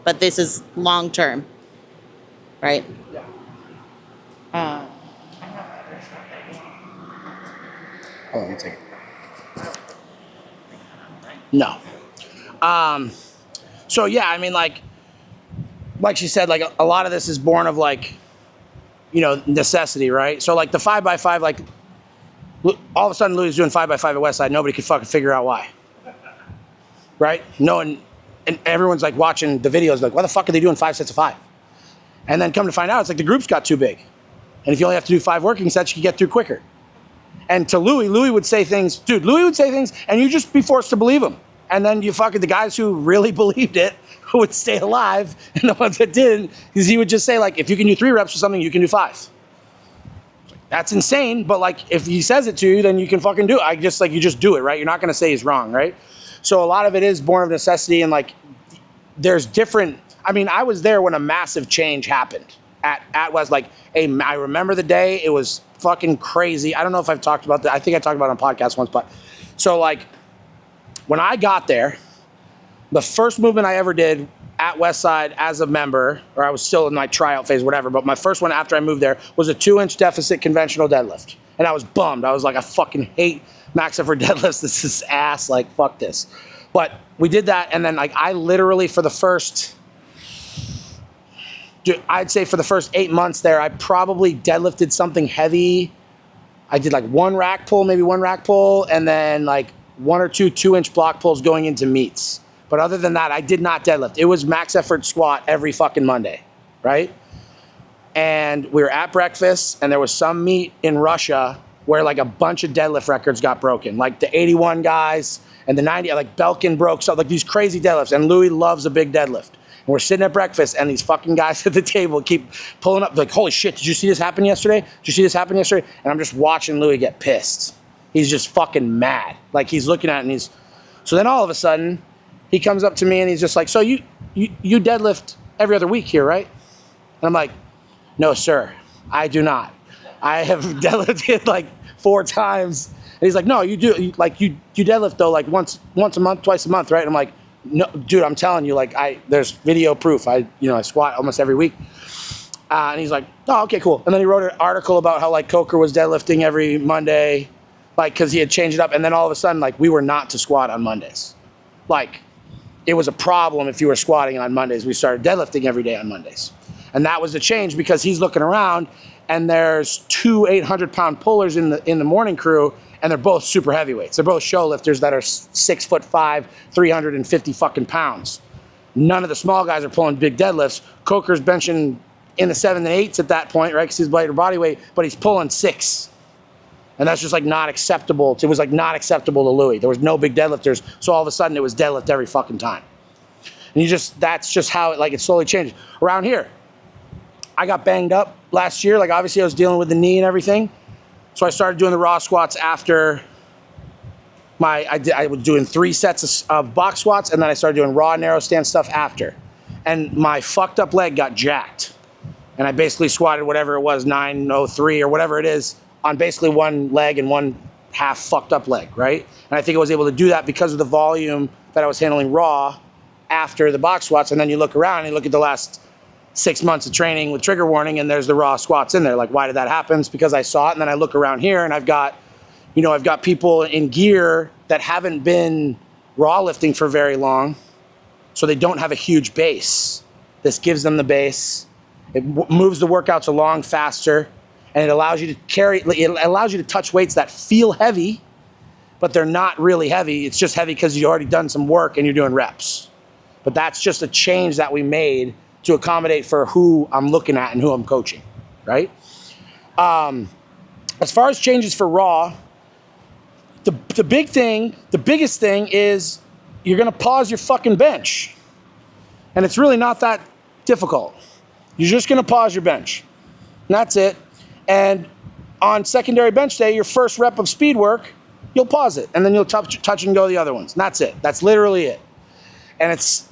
but this is long term, right? Yeah. I Hold on, let me take it. No. So yeah, I mean, like she said, like a lot of this is born of like, necessity, right? So like the 5x5, like all of a sudden Louis is doing 5x5 at Westside. Nobody could fucking figure out why, right? No one, and everyone's like watching the videos, like, why the fuck are they doing 5 sets of 5? And then come to find out, it's like the groups got too big. And if you only have to do 5 working sets, you can get through quicker. And to Louis would say things, and you just be forced to believe him. And then you fucking, the guys who really believed it would stay alive, and the ones that didn't, because he would just say, like, if you can do 3 reps or something, you can do 5. That's insane, but like, if he says it to you, then you can fucking do it. You just do it, right? You're not gonna say he's wrong, right? So a lot of it is born of necessity, and like, there's different, I mean, I was there when a massive change happened at West, like, I remember the day, it was fucking crazy. I don't know if I've talked about that. I think I talked about it on a podcast once, but so like, when I got there, the first movement I ever did at Westside as a member, or I was still in my tryout phase, whatever, but my first one after I moved there was a 2-inch deficit conventional deadlift. And I was bummed. I was like, I fucking hate max effort deadlifts. This is ass, like, fuck this. But we did that, and then like I literally for the first, I'd say for the first 8 months there, I probably deadlifted something heavy. I did like 1 rack pull, maybe 1 rack pull, and then like 1 or 2 2-inch block pulls going into meets. But other than that, I did not deadlift. It was max effort squat every fucking Monday, right? And we were at breakfast, and there was some meet in Russia where like a bunch of deadlift records got broken. Like the 81 guys and the 90, like Belkin broke stuff, like these crazy deadlifts. And Louis loves a big deadlift. And we're sitting at breakfast, and these fucking guys at the table keep pulling up, like, holy shit, did you see this happen yesterday? Did you see this happen yesterday? And I'm just watching Louis get pissed. He's just fucking mad. Like, he's looking at it, and so then all of a sudden, he comes up to me, and he's just like, so you deadlift every other week here, right? And I'm like, no, sir, I do not. I have deadlifted like 4 times. And he's like, no, you do. You deadlift though, like once a month, twice a month, right? And I'm like, no, dude, I'm telling you, like there's video proof. I squat almost every week. And he's like, oh, okay, cool. And then he wrote an article about how like Coker was deadlifting every Monday, like, cause he had changed it up. And then all of a sudden, like, we were not to squat on Mondays. Like, it was a problem if you were squatting on Mondays. We started deadlifting every day on Mondays. And that was the change, because he's looking around and there's 2 800-pound pullers in the morning crew, and they're both super heavyweights. They're both show lifters that are 6'5", 350 fucking pounds. None of the small guys are pulling big deadlifts. Coker's benching in the 7 and 8s at that point, right? Because he's lighter body weight, but he's pulling 6. And that's just like not acceptable. It was like not acceptable to Louis. There was no big deadlifters. So all of a sudden it was deadlift every fucking time. And that's just how it slowly changed. Around here, I got banged up last year. Like, obviously I was dealing with the knee and everything. So I started doing the raw squats after I was doing 3 sets of box squats, and then I started doing raw narrow stand stuff after. And my fucked up leg got jacked. And I basically squatted whatever it was, 903 or whatever it is, on basically one leg and one half fucked up leg, right? And I think I was able to do that because of the volume that I was handling raw after the box squats. And then you look around and you look at the last 6 months of training with trigger warning, and there's the raw squats in there. Like, why did that happen? It's because I saw it. And then I look around here, and I've got people in gear that haven't been raw lifting for very long, so they don't have a huge base. This gives them the base. It moves the workouts along faster, and it allows you to touch weights that feel heavy, but they're not really heavy. It's just heavy because you've already done some work and you're doing reps. But that's just a change that we made to accommodate for who I'm looking at and who I'm coaching, right? As far as changes for raw, the biggest thing is you're gonna pause your fucking bench. And it's really not that difficult. You're just gonna pause your bench. And that's it. And on secondary bench day, your first rep of speed work, you'll pause it. And then you'll touch and go the other ones. And that's it. That's literally it. And it's,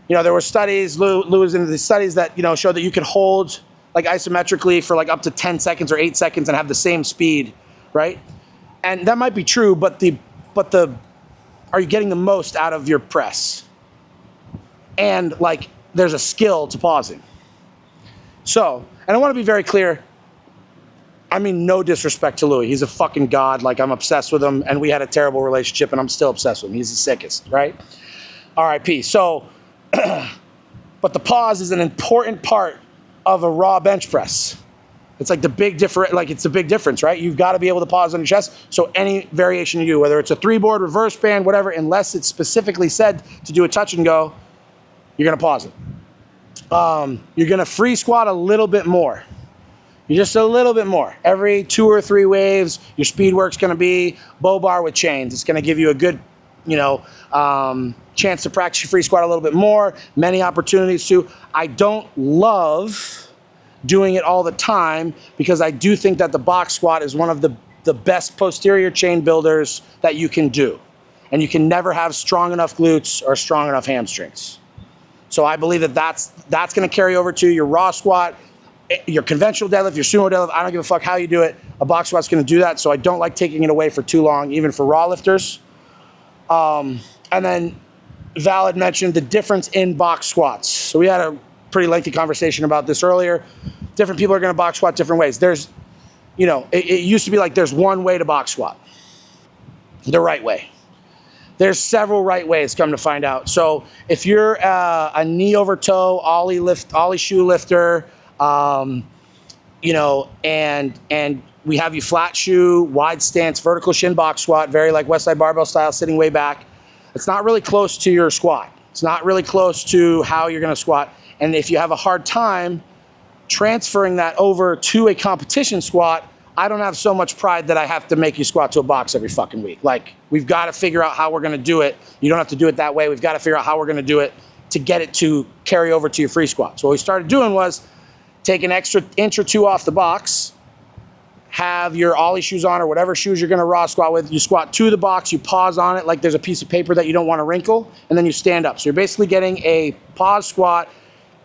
there were studies, Lou was into the studies that, showed that you could hold like isometrically for like up to 10 seconds or 8 seconds and have the same speed, right? And that might be true, but are you getting the most out of your press? And like, there's a skill to pausing. So, and I want to be very clear. I mean, no disrespect to Louis. He's a fucking god. Like, I'm obsessed with him, and we had a terrible relationship, and I'm still obsessed with him. He's the sickest, right? R.I.P. So, but the pause is an important part of a raw bench press. It's like it's a big difference, right? You've got to be able to pause on your chest. So any variation you do, whether it's a 3-board, reverse band, whatever, unless it's specifically said to do a touch and go, you're going to pause it. You're going to free squat a little bit more. You're just a little bit more. Every 2 or 3 waves, your speed work's going to be bow bar with chains. It's going to give you a good, chance to practice your free squat a little bit more. Many opportunities to. I don't love doing it all the time because I do think that the box squat is one of the best posterior chain builders that you can do. And you can never have strong enough glutes or strong enough hamstrings. So I believe that's going to carry over to your raw squat, your conventional deadlift, your sumo deadlift. I don't give a fuck how you do it. A box squat's going to do that. So I don't like taking it away for too long, even for raw lifters. And then Val had mentioned the difference in box squats. So we had a pretty lengthy conversation about this earlier. Different people are going to box squat different ways. There's, it used to be like there's one way to box squat, the right way. There's several right ways, come to find out. So if you're a knee over toe, ollie shoe lifter, and we have you flat shoe, wide stance, vertical shin box squat, very like Westside barbell style, sitting way back. It's not really close to your squat. It's not really close to how you're going to squat. And if you have a hard time transferring that over to a competition squat, I don't have so much pride that I have to make you squat to a box every fucking week. Like, we've got to figure out how we're going to do it. You don't have to do it that way. We've got to figure out how we're going to do it to get it to carry over to your free squat. So what we started doing was take an extra inch or 2 off the box, have your ollie shoes on or whatever shoes you're going to raw squat with. You squat to the box, you pause on it like there's a piece of paper that you don't want to wrinkle, and then you stand up. So you're basically getting a pause squat,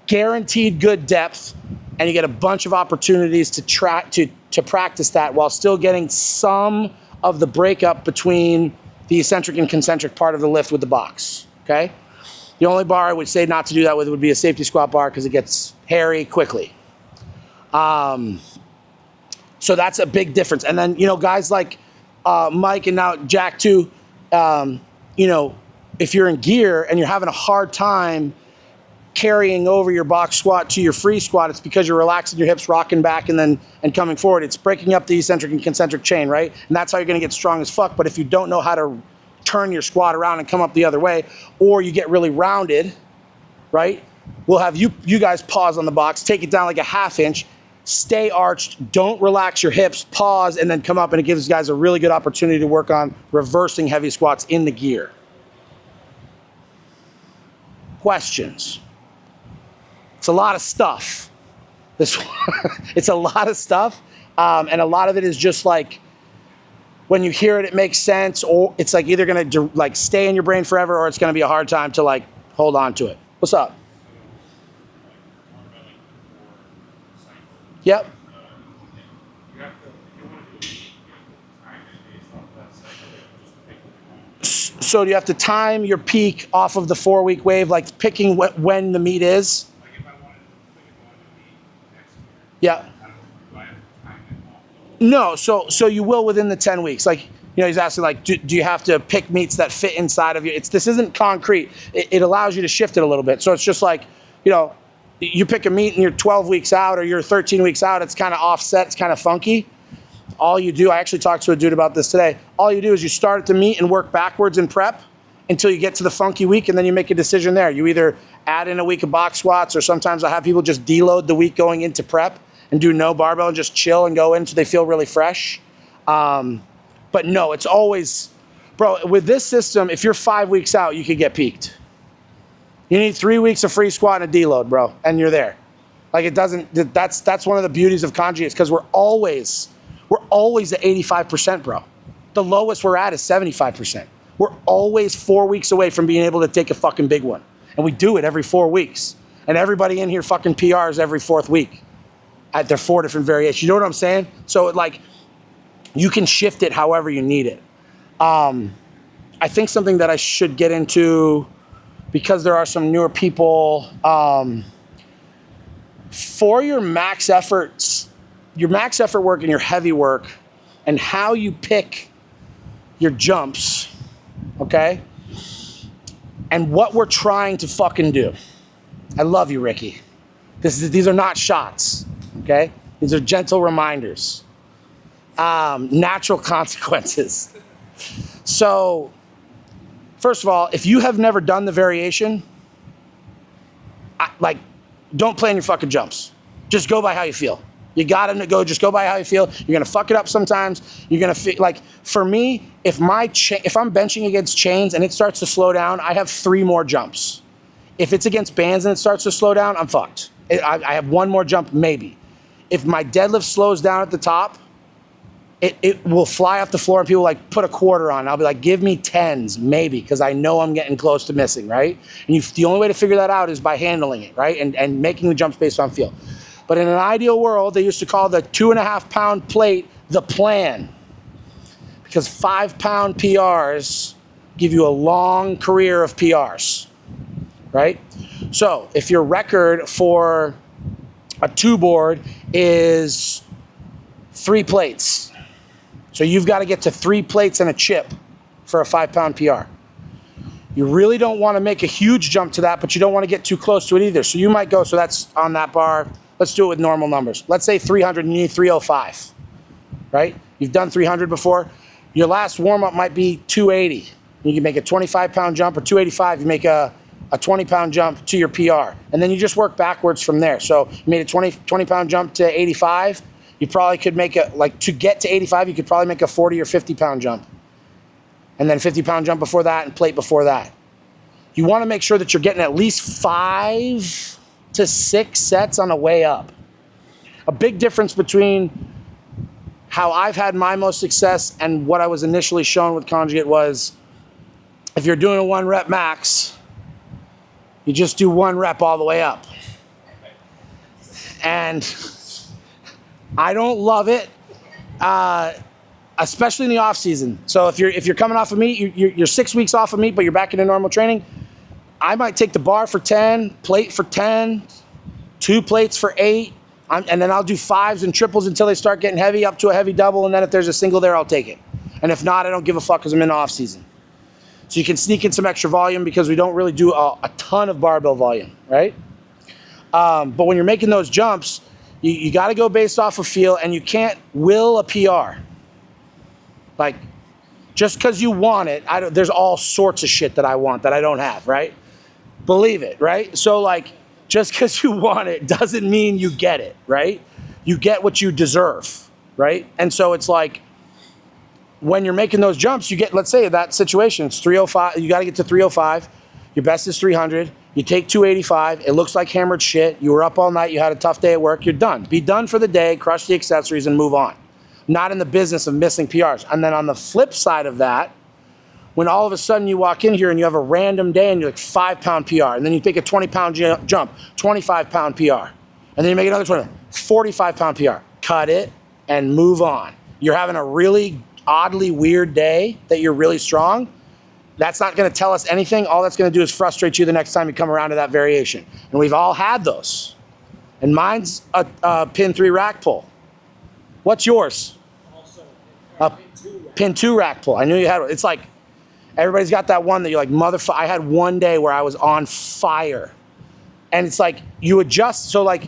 guaranteed good depth, and you get a bunch of opportunities to practice that while still getting some of the breakup between the eccentric and concentric part of the lift with the box, okay? The only bar I would say not to do that with would be a safety squat bar because it gets hairy quickly. So that's a big difference. And then, guys like Mike and now Jack too, if you're in gear and you're having a hard time carrying over your box squat to your free squat, it's because you're relaxing your hips, rocking back, and coming forward. It's breaking up the eccentric and concentric chain, right? And that's how you're going to get strong as fuck. But if you don't know how to turn your squat around and come up the other way, or you get really rounded, right? We'll have you guys pause on the box, take it down like a ½ inch, stay arched, don't relax your hips, pause, and then come up, and it gives guys a really good opportunity to work on reversing heavy squats in the gear. Questions? It's a lot of stuff. It's a lot of stuff, and a lot of it is just like, when you hear it, it makes sense, or it's like either going to like stay in your brain forever, or it's going to be a hard time to like hold on to it. What's up? Yep. So do you have to time your peak off of the 4-week wave, like picking when the meet is? Like if I wanted to meet next year. Yeah. Do I have to time it off? No, so you will within the 10 weeks. Like, he's asking like, do you have to pick meets that fit inside of you? This isn't concrete. It allows you to shift it a little bit. So it's just like, you pick a meet and you're 12 weeks out or you're 13 weeks out, it's kind of offset, it's kind of funky. all you do, I actually talked to a dude about this today. All you do is you start at the meet and work backwards in prep until you get to the funky week, and then you make a decision there. You either add in a week of box squats, or sometimes I have people just deload the week going into prep and do no barbell and just chill and go in until they feel really fresh. But no, it's always, bro, with this system, if you're 5 weeks out, you could get peaked. You need 3 weeks of free squat and a deload, bro, and you're there. Like it doesn't, that's one of the beauties of Conjugates, because we're always at 85%, bro. The lowest we're at is 75%. We're always 4 weeks away from being able to take a fucking big one. And we do it every 4 weeks. And everybody in here fucking PRs every 4th week at their 4 different variations. You know what I'm saying? So like, you can shift it however you need it. I think something that I should get into, because there are some newer people, for your max efforts, your max effort work and your heavy work, and how you pick your jumps, okay? And what we're trying to fucking do. I love you, Ricky. These are not shots, okay? These are gentle reminders. Natural consequences. So, first of all, if you have never done the variation, don't plan your fucking jumps. Just go by how you feel. You gotta go, just go by how you feel. You're gonna fuck it up sometimes. You're gonna feel, like, for me, if I'm benching against chains and it starts to slow down, I have 3 more jumps. If it's against bands and it starts to slow down, I'm fucked. I have 1 more jump, maybe. If my deadlift slows down at the top, it will fly off the floor and people like put a quarter on. I'll be like, give me 10s, maybe, because I know I'm getting close to missing, right? And the only way to figure that out is by handling it, right? And making the jumps based on feel. But in an ideal world, they used to call the 2.5 pound plate the plan, because 5 pound PRs give you a long career of PRs, right? So if your record for a 2 board is 3 plates, so you've got to get to 3 plates and a chip for a 5 pound PR. You really don't want to make a huge jump to that, but you don't want to get too close to it either. So you might go, so that's on that bar. Let's do it with normal numbers. Let's say 300 and you need 305, right? You've done 300 before. Your last warm-up might be 280. You can make a 25 pound jump, or 285, you make a 20 pound jump to your PR. And then you just work backwards from there. So you made a 20 pound jump to 85. You probably could make to get to 85, you could probably make a 40 or 50 pound jump. And then 50 pound jump before that and plate before that. You want to make sure that you're getting at least 5 to 6 sets on the way up. A big difference between how I've had my most success and what I was initially shown with Conjugate was, if you're doing a 1 rep max, you just do 1 rep all the way up. And I don't love it, especially in the off season. So if you're coming off of meet, you're 6 weeks off of meet, but you're back into normal training, I might take the bar for 10, plate for 10, 2 plates for 8, and then I'll do 5s and triples until they start getting heavy, up to a heavy double, and then if there's a single there, I'll take it. And if not, I don't give a fuck, because I'm in the off season. So you can sneak in some extra volume, because we don't really do a ton of barbell volume, right? But when you're making those jumps, you got to go based off of feel, and you can't will a PR. Like, just because you want it, there's all sorts of shit that I want that I don't have, right? Believe it, right? So, like, just because you want it doesn't mean you get it, right? You get what you deserve, right? And so it's like, when you're making those jumps, you get, let's say that situation, it's 305, you got to get to 305, your best is 300, you take 285, it looks like hammered shit, you were up all night, you had a tough day at work, you're done. Be done for the day, crush the accessories, and move on. Not in the business of missing PRs. And then on the flip side of that, when all of a sudden you walk in here and you have a random day and you're like 5 pound PR, and then you take a 20 pound jump, 25 pound PR, and then you make another 20, 45 pound PR, cut it and move on. You're having a really oddly weird day that you're really strong, that's not going to tell us anything. All that's going to do is frustrate you the next time you come around to that variation. And we've all had those. And mine's a pin 3 rack pull. What's yours? Also, Pin 2 rack pull. I knew you had one. It's like, everybody's got that one that you're like, motherfucker. I had one day where I was on fire. And it's like, you adjust. So like,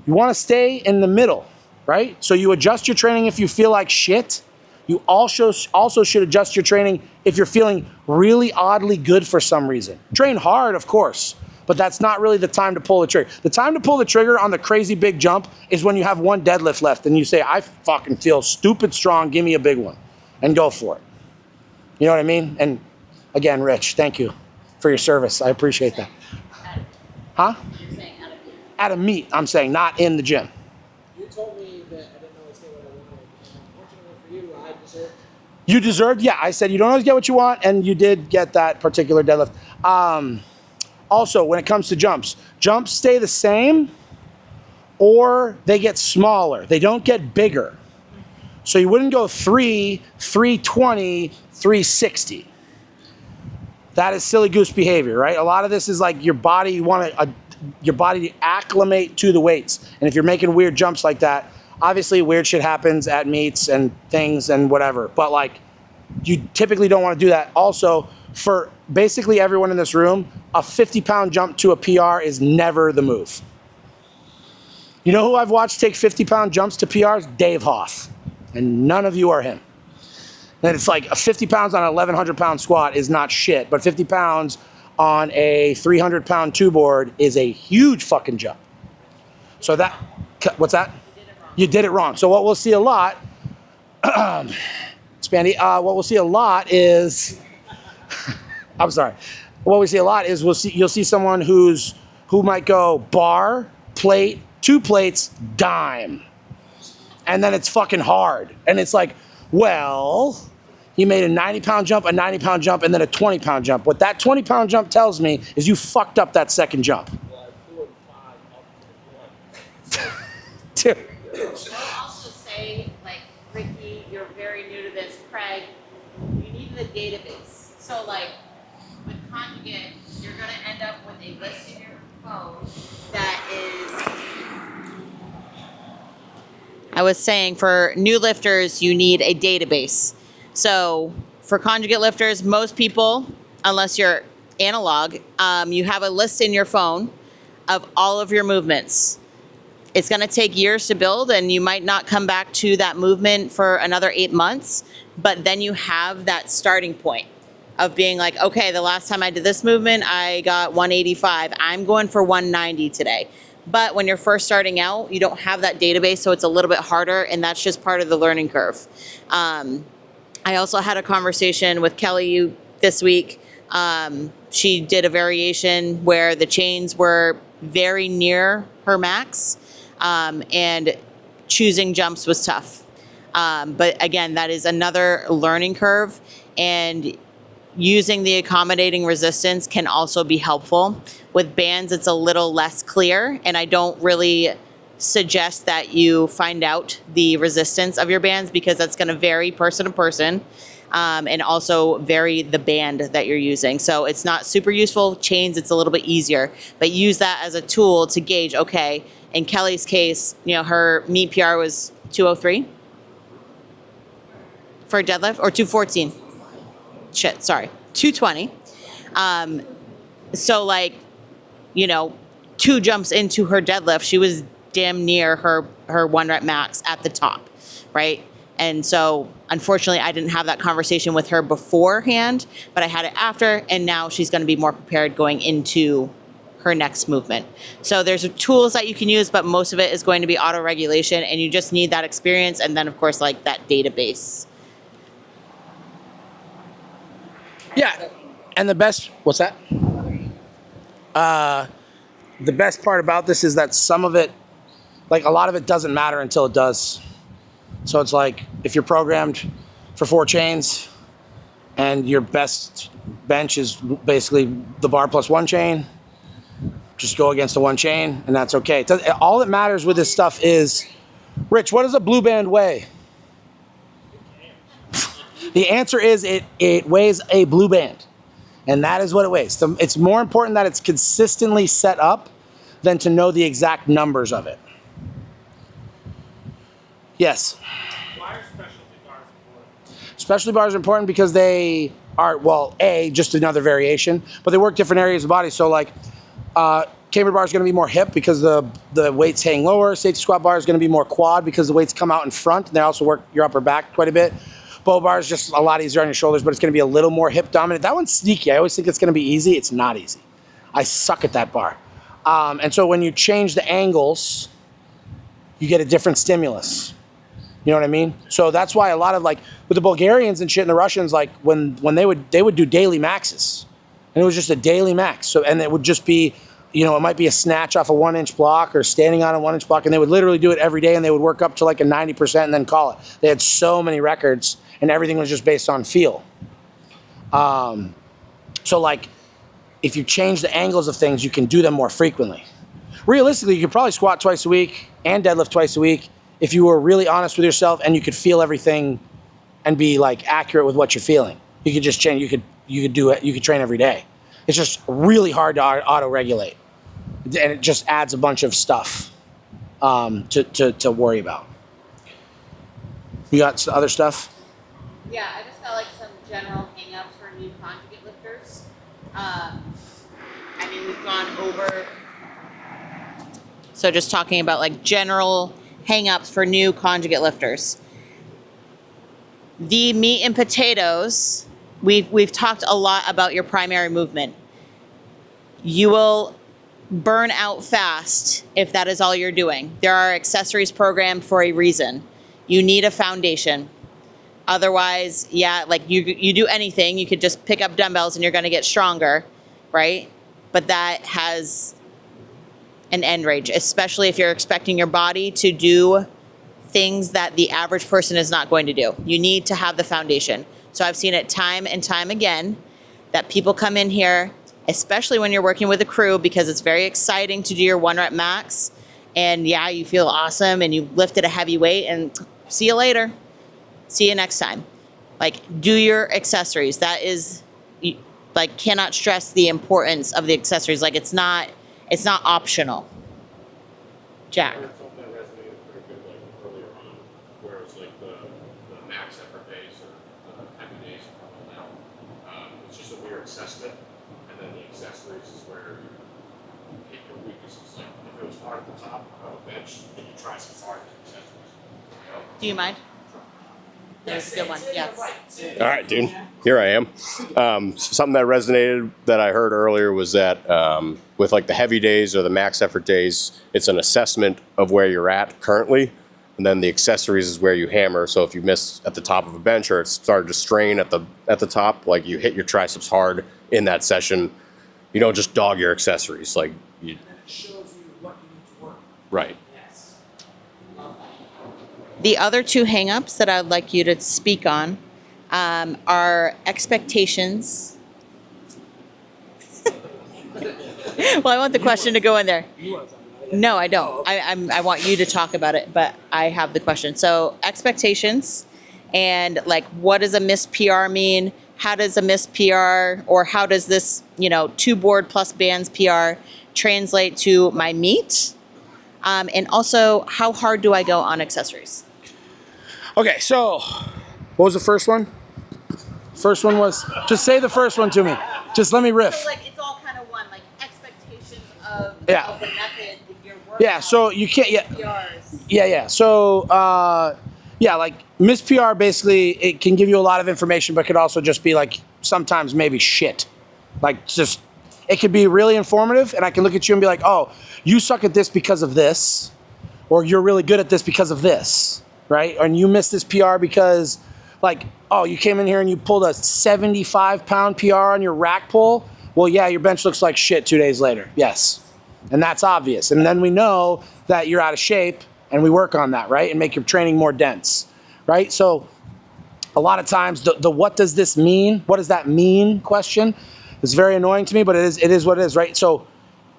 you want to stay in the middle. right? So you adjust your training if you feel like shit. You also should adjust your training if you're feeling really oddly good for some reason. Train hard, of course, but that's not really the time to pull the trigger. The time to pull the trigger on the crazy big jump is when you have one deadlift left and you say, I fucking feel stupid strong, give me a big one, and go for it. You know what I mean? And again, Rich, thank you for your service. I appreciate that. Huh? You're saying out of here. At a meet, I'm saying, not in the gym. You told me that I didn't always get what I wanted. And unfortunately for you, I deserved. You deserved, yeah, I said you don't always get what you want, and you did get that particular deadlift. Also, when it comes to jumps stay the same or they get smaller. They don't get bigger. So you wouldn't go 320, 360. That is silly goose behavior, right? A lot of this is like your body, you want your body to acclimate to the weights. And if you're making weird jumps like that, obviously weird shit happens at meets and things and whatever. But like, you typically don't want to do that. Also, for basically everyone in this room, a 50-pound jump to a PR is never the move. You know who I've watched take 50-pound jumps to PRs? Dave Hoff. And none of you are him. And it's like 50 pounds on an 1,100-pound squat is not shit, but 50 pounds on a 300-pound two-board is a huge fucking jump. So that, what's that? You did it wrong. So what we'll see a lot, Spandy, what we'll see a lot is, I'm sorry. What we see a lot is you'll see someone who might go bar, plate, 2 plates, dime. And then it's fucking hard. And it's like, well, he made a 90-pound jump, a 90-pound jump, and then a 20-pound jump. What that 20-pound jump tells me is you fucked up that second jump. Well, I flew 5 up to 1. Dude. I'll also say, like, Ricky, you're very new to this. Craig, you need the database. So, like, with Conjugate, you're going to end up with a list in your phone that is... I was saying for new lifters, you need a database. So for Conjugate lifters, most people, unless you're analog, you have a list in your phone of all of your movements. It's going to take years to build, and you might not come back to that movement for another 8 months, but then you have that starting point of being like, okay, the last time I did this movement, I got 185. I'm going for 190 today. But when you're first starting out, you don't have that database, so it's a little bit harder, and that's just part of the learning curve. I also had a conversation with Kelly this week. She did a variation where the chains were very near her max, and choosing jumps was tough. But again, that is another learning curve, and using the accommodating resistance can also be helpful. With bands, it's a little less clear, and I don't really suggest that you find out the resistance of your bands because that's going to vary person to person, and also vary the band that you're using. So it's not super useful. Chains, it's a little bit easier, but use that as a tool to gauge, okay, in Kelly's case, you know, her meet PR was 203 for a deadlift, or 214. Shit, sorry, 220. So like, you know, 2 jumps into her deadlift, she was damn near her 1 rep max at the top, right? And so unfortunately I didn't have that conversation with her beforehand, but I had it after, and now she's going to be more prepared going into her next movement. So there's tools that you can use, but most of it is going to be auto regulation, and you just need that experience, and then of course like that database. Yeah, and the best, what's that? The best part about this is that some of it, like a lot of it doesn't matter until it does. So it's like, if you're programmed for 4 chains and your best bench is basically the bar plus 1 chain, just go against the 1 chain and that's okay. All that matters with this stuff is, Rich, what does a blue band weigh? The answer is it weighs a blue band, and that is what it weighs. It's more important that it's consistently set up than to know the exact numbers of it. Yes? Why are specialty bars important? Specialty bars are important because they are, well, A, just another variation, but they work different areas of the body. So like, Camber bar is going to be more hip because the weights hang lower. Safety squat bar is going to be more quad because the weights come out in front. And they also work your upper back quite a bit. Bow bar is just a lot easier on your shoulders, but it's going to be a little more hip dominant. That one's sneaky. I always think it's going to be easy. It's not easy. I suck at that bar. And so when you change the angles, you get a different stimulus. You know what I mean? So that's why a lot of, like, with the Bulgarians and shit and the Russians, like when they would do daily maxes, and it was just a daily max. So, and it would just be, you know, it might be a snatch off a 1-inch block or standing on a 1-inch block, and they would literally do it every day, and they would work up to like a 90% and then call it. They had so many records, and everything was just based on feel. So like, if you change the angles of things, you can do them more frequently. Realistically, you could probably squat twice a week and deadlift twice a week if you were really honest with yourself and you could feel everything and be like accurate with what you're feeling. You could just change. You could do it. You could train every day. It's just really hard to auto-regulate, and it just adds a bunch of stuff to worry about. You got other stuff? Yeah, I just got like some general hang-ups for new conjugate lifters. I mean, we've gone over. So just talking about like general hang-ups for new conjugate lifters. The meat and potatoes, we've talked a lot about your primary movement. You will burn out fast if that is all you're doing. There are accessories programmed for a reason. You need a foundation. Otherwise, yeah, like you do anything, you could just pick up dumbbells and you're going to get stronger, right? But that has an end range, especially if you're expecting your body to do things that the average person is not going to do. You need to have the foundation. So I've seen it time and time again that people come in here, especially when you're working with a crew, because it's very exciting to do your 1-rep max. And yeah, you feel awesome and you lifted a heavy weight and see you later. See you next time. Like, do your accessories. That is, like, cannot stress the importance of the accessories. Like, it's not optional. Jack. I heard something that resonated pretty good, like earlier on, where it's like the max effort days or the heavy days are all out. It's just a weird assessment, and then the accessories is where you hit your weaknesses. Like if it was hard at the top of a bench, then you try some hard accessories. You know? Do you mind? There's a good one. Yes. All right, dude. Here I am. Something that resonated that I heard earlier was that with like the heavy days or the max effort days, it's an assessment of where you're at currently, and then the accessories is where you hammer. So if you miss at the top of a bench or it started to strain at the top, like you hit your triceps hard in that session, you don't just dog your accessories. Like you. And then it shows you what you need to work. Right. Yes. The other two hang-ups that I'd like you to speak on are expectations. Well, I want the question to go in there. You want to talk about it? No, I don't. I want you to talk about it, but I have the question. So expectations and like what does a missed PR mean? How does a missed PR or how does this, 2 board plus bands PR translate to my meet? And also, how hard do I go on accessories? Okay, so what was the first one? First one was, just say the first one to me. Just let me riff. So like it's all kind of one, like expectations of, Yeah. of the method that you're working Yeah, so you can't, PRs. Yeah. So, like Miss PR basically, it can give you a lot of information, but could also just be like sometimes maybe shit. Like just, it could be really informative, and I can look at you and be like, oh, you suck at this because of this, or you're really good at this because of this, right? And you missed this PR because, like, oh, you came in here and you pulled a 75-pound PR on your rack pull. Well, yeah, your bench looks like shit 2 days later. Yes. And that's obvious. And then we know that you're out of shape, and we work on that, right? And make your training more dense, right? So a lot of times the what does this mean? What does that mean question is very annoying to me, but it is what it is, right? So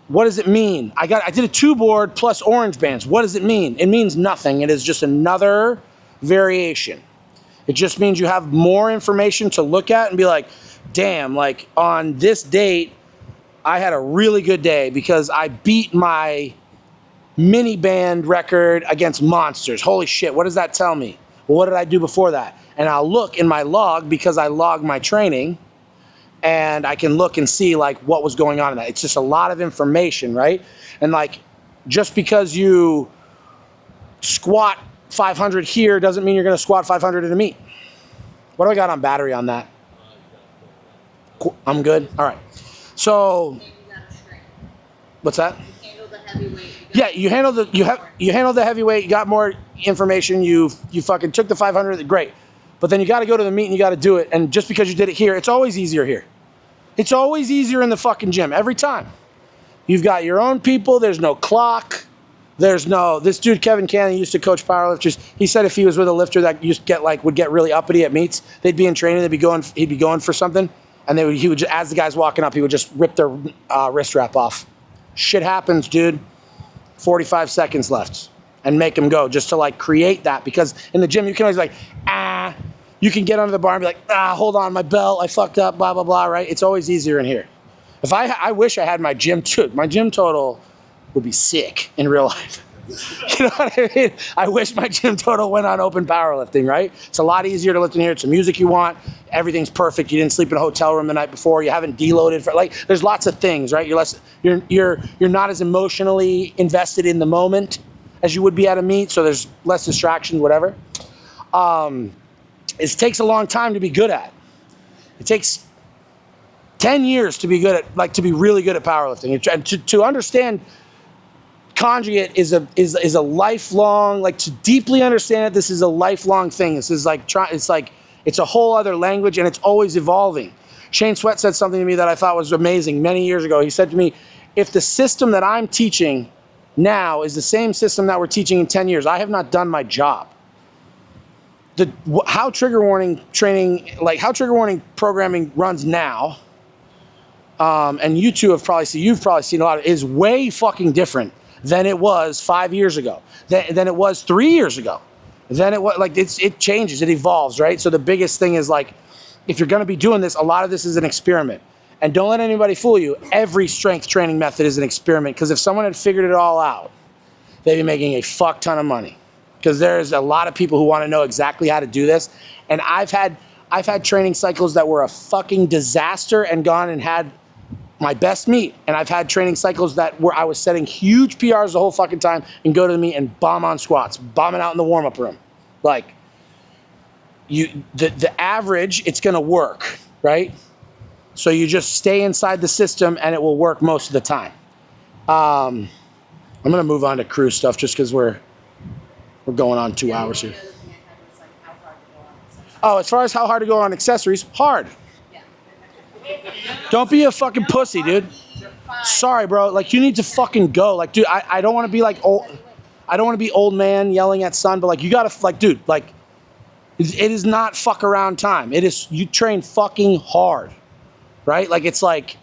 what does it mean? I did a 2 board plus orange bands. What does it mean? It means nothing. It is just another variation. It just means you have more information to look at and be like, damn, like on this date, I had a really good day because I beat my mini band record against monsters. Holy shit, what does that tell me? Well, what did I do before that? And I'll look in my log because I log my training and I can look and see like what was going on in that. It's just a lot of information, right? And like, just because you squat 500 here doesn't mean you're going to squat 500 in a meet. What do I got on battery on that? Cool. I'm good. All right. So, Maybe you gotta shrink. what's that? You handle the heavy weight. Yeah, you handled the heavyweight. You got more information. You fucking took the 500. Great, but then you got to go to the meet and you got to do it. And just because you did it here, it's always easier here. It's always easier in the fucking gym every time. You've got your own people. There's no clock. There's no. This dude Kevin Cannon used to coach powerlifters. He said if he was with a lifter that used to get like would get really uppity at meets, they'd be in training. He'd be going for something, and he would as the guys walking up, he would just rip their wrist wrap off. Shit happens, dude. 45 seconds left, and make them go just to like create that, because in the gym you can always be like you can get under the bar and be like hold on, my belt, I fucked up, blah blah blah, right? It's always easier in here. If I wish I had my gym total would be sick in real life. You know what I mean? I wish my gym total went on open powerlifting, right? It's a lot easier to lift in here. It's the music you want. Everything's perfect. You didn't sleep in a hotel room the night before. You haven't deloaded for like. There's lots of things, right? You're not as emotionally invested in the moment as you would be at a meet. So there's less distractions, whatever. It takes a long time to be good at. It takes 10 years to be good at, like, to be really good at powerlifting, and to understand. Conjugate is a lifelong, like, to deeply understand it, this is a lifelong thing. This is like, it's a whole other language, and it's always evolving. Shane Sweat said something to me that I thought was amazing many years ago. He said to me, if the system that I'm teaching now is the same system that we're teaching in 10 years, I have not done my job. How trigger warning training, like how trigger warning programming runs now, and you've probably seen a lot of, is way fucking different than it was 5 years ago, than it was 3 years ago. Then it was like, it changes, it evolves, right? So the biggest thing is like, if you're gonna be doing this, a lot of this is an experiment. And don't let anybody fool you. Every strength training method is an experiment, because if someone had figured it all out, they'd be making a fuck ton of money. Because there's a lot of people who wanna know exactly how to do this. And I've had training cycles that were a fucking disaster and gone and had my best meet, and I've had training cycles where I was setting huge PRs the whole fucking time and go to the meet and bomb on squats, bombing out in the warm-up room. Like, the average, it's gonna work, right? So you just stay inside the system and it will work most of the time. I'm gonna move on to crew stuff just because we're going on 2 hours here. Oh, as far as how hard to go on accessories, hard. Don't be a fucking pussy, dude. Sorry, bro. Like, you need to fucking go. Like, dude, I don't want to be like old. I don't want to be old man yelling at son, but like, you gotta, like, dude, like, it is not fuck around time. It is, you train fucking hard, right? Like, it's like,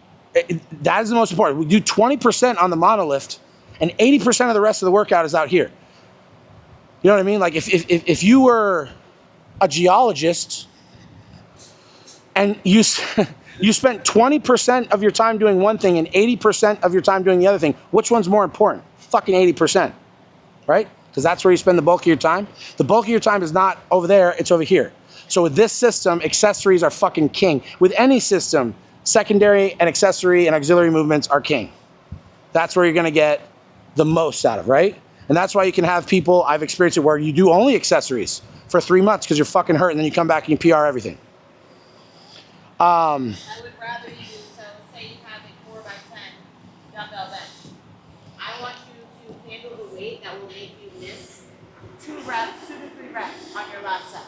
that is the most important. We do 20% on the monolift, and 80% of the rest of the workout is out here. You know what I mean? Like, if you were a geologist and you spent 20% of your time doing one thing and 80% of your time doing the other thing, which one's more important? Fucking 80%, right? Because that's where you spend the bulk of your time. The bulk of your time is not over there, it's over here. So with this system, accessories are fucking king. With any system, secondary and accessory and auxiliary movements are king. That's where you're gonna get the most out of, right? And that's why you can have people, I've experienced it, where you do only accessories for 3 months because you're fucking hurt, and then you come back and you PR everything. I would rather you, so say you have a 4x10 dumbbell bench. I want you to handle the weight that will make you miss 2 to 3 reps on your last set.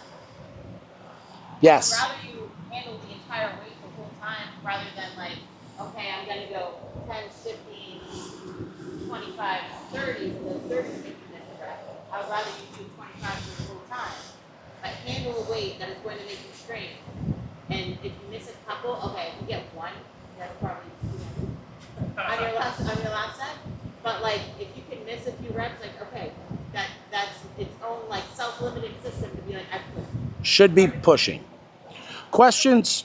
Yes. I'd rather you handle the entire weight the whole time rather than like, okay, I'm gonna go 10s, 15s, 25s, 30s, and then 30s make you miss a rep. I would rather you do 25s the whole time. But handle a weight that is going to make you strain. And if you miss a couple, okay, if you get one, that's probably on your last set. But like, if you can miss a few reps, like, okay, that's its own like self-limiting system to be like, I quit. Should be pushing. Questions?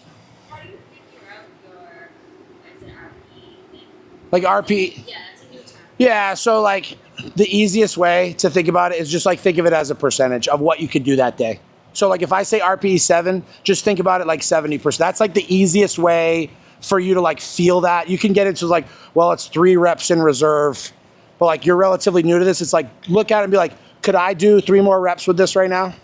How do you figure out your RP thing? Like RP? Yeah, it's a new term. Yeah, so like the easiest way to think about it is just like think of it as a percentage of what you could do that day. So like if I say RPE 7, just think about it like 70%. That's like the easiest way for you to like feel that. You can get into like, well, it's 3 reps in reserve, but like you're relatively new to this. It's like, look at it and be like, could I do 3 more reps with this right now?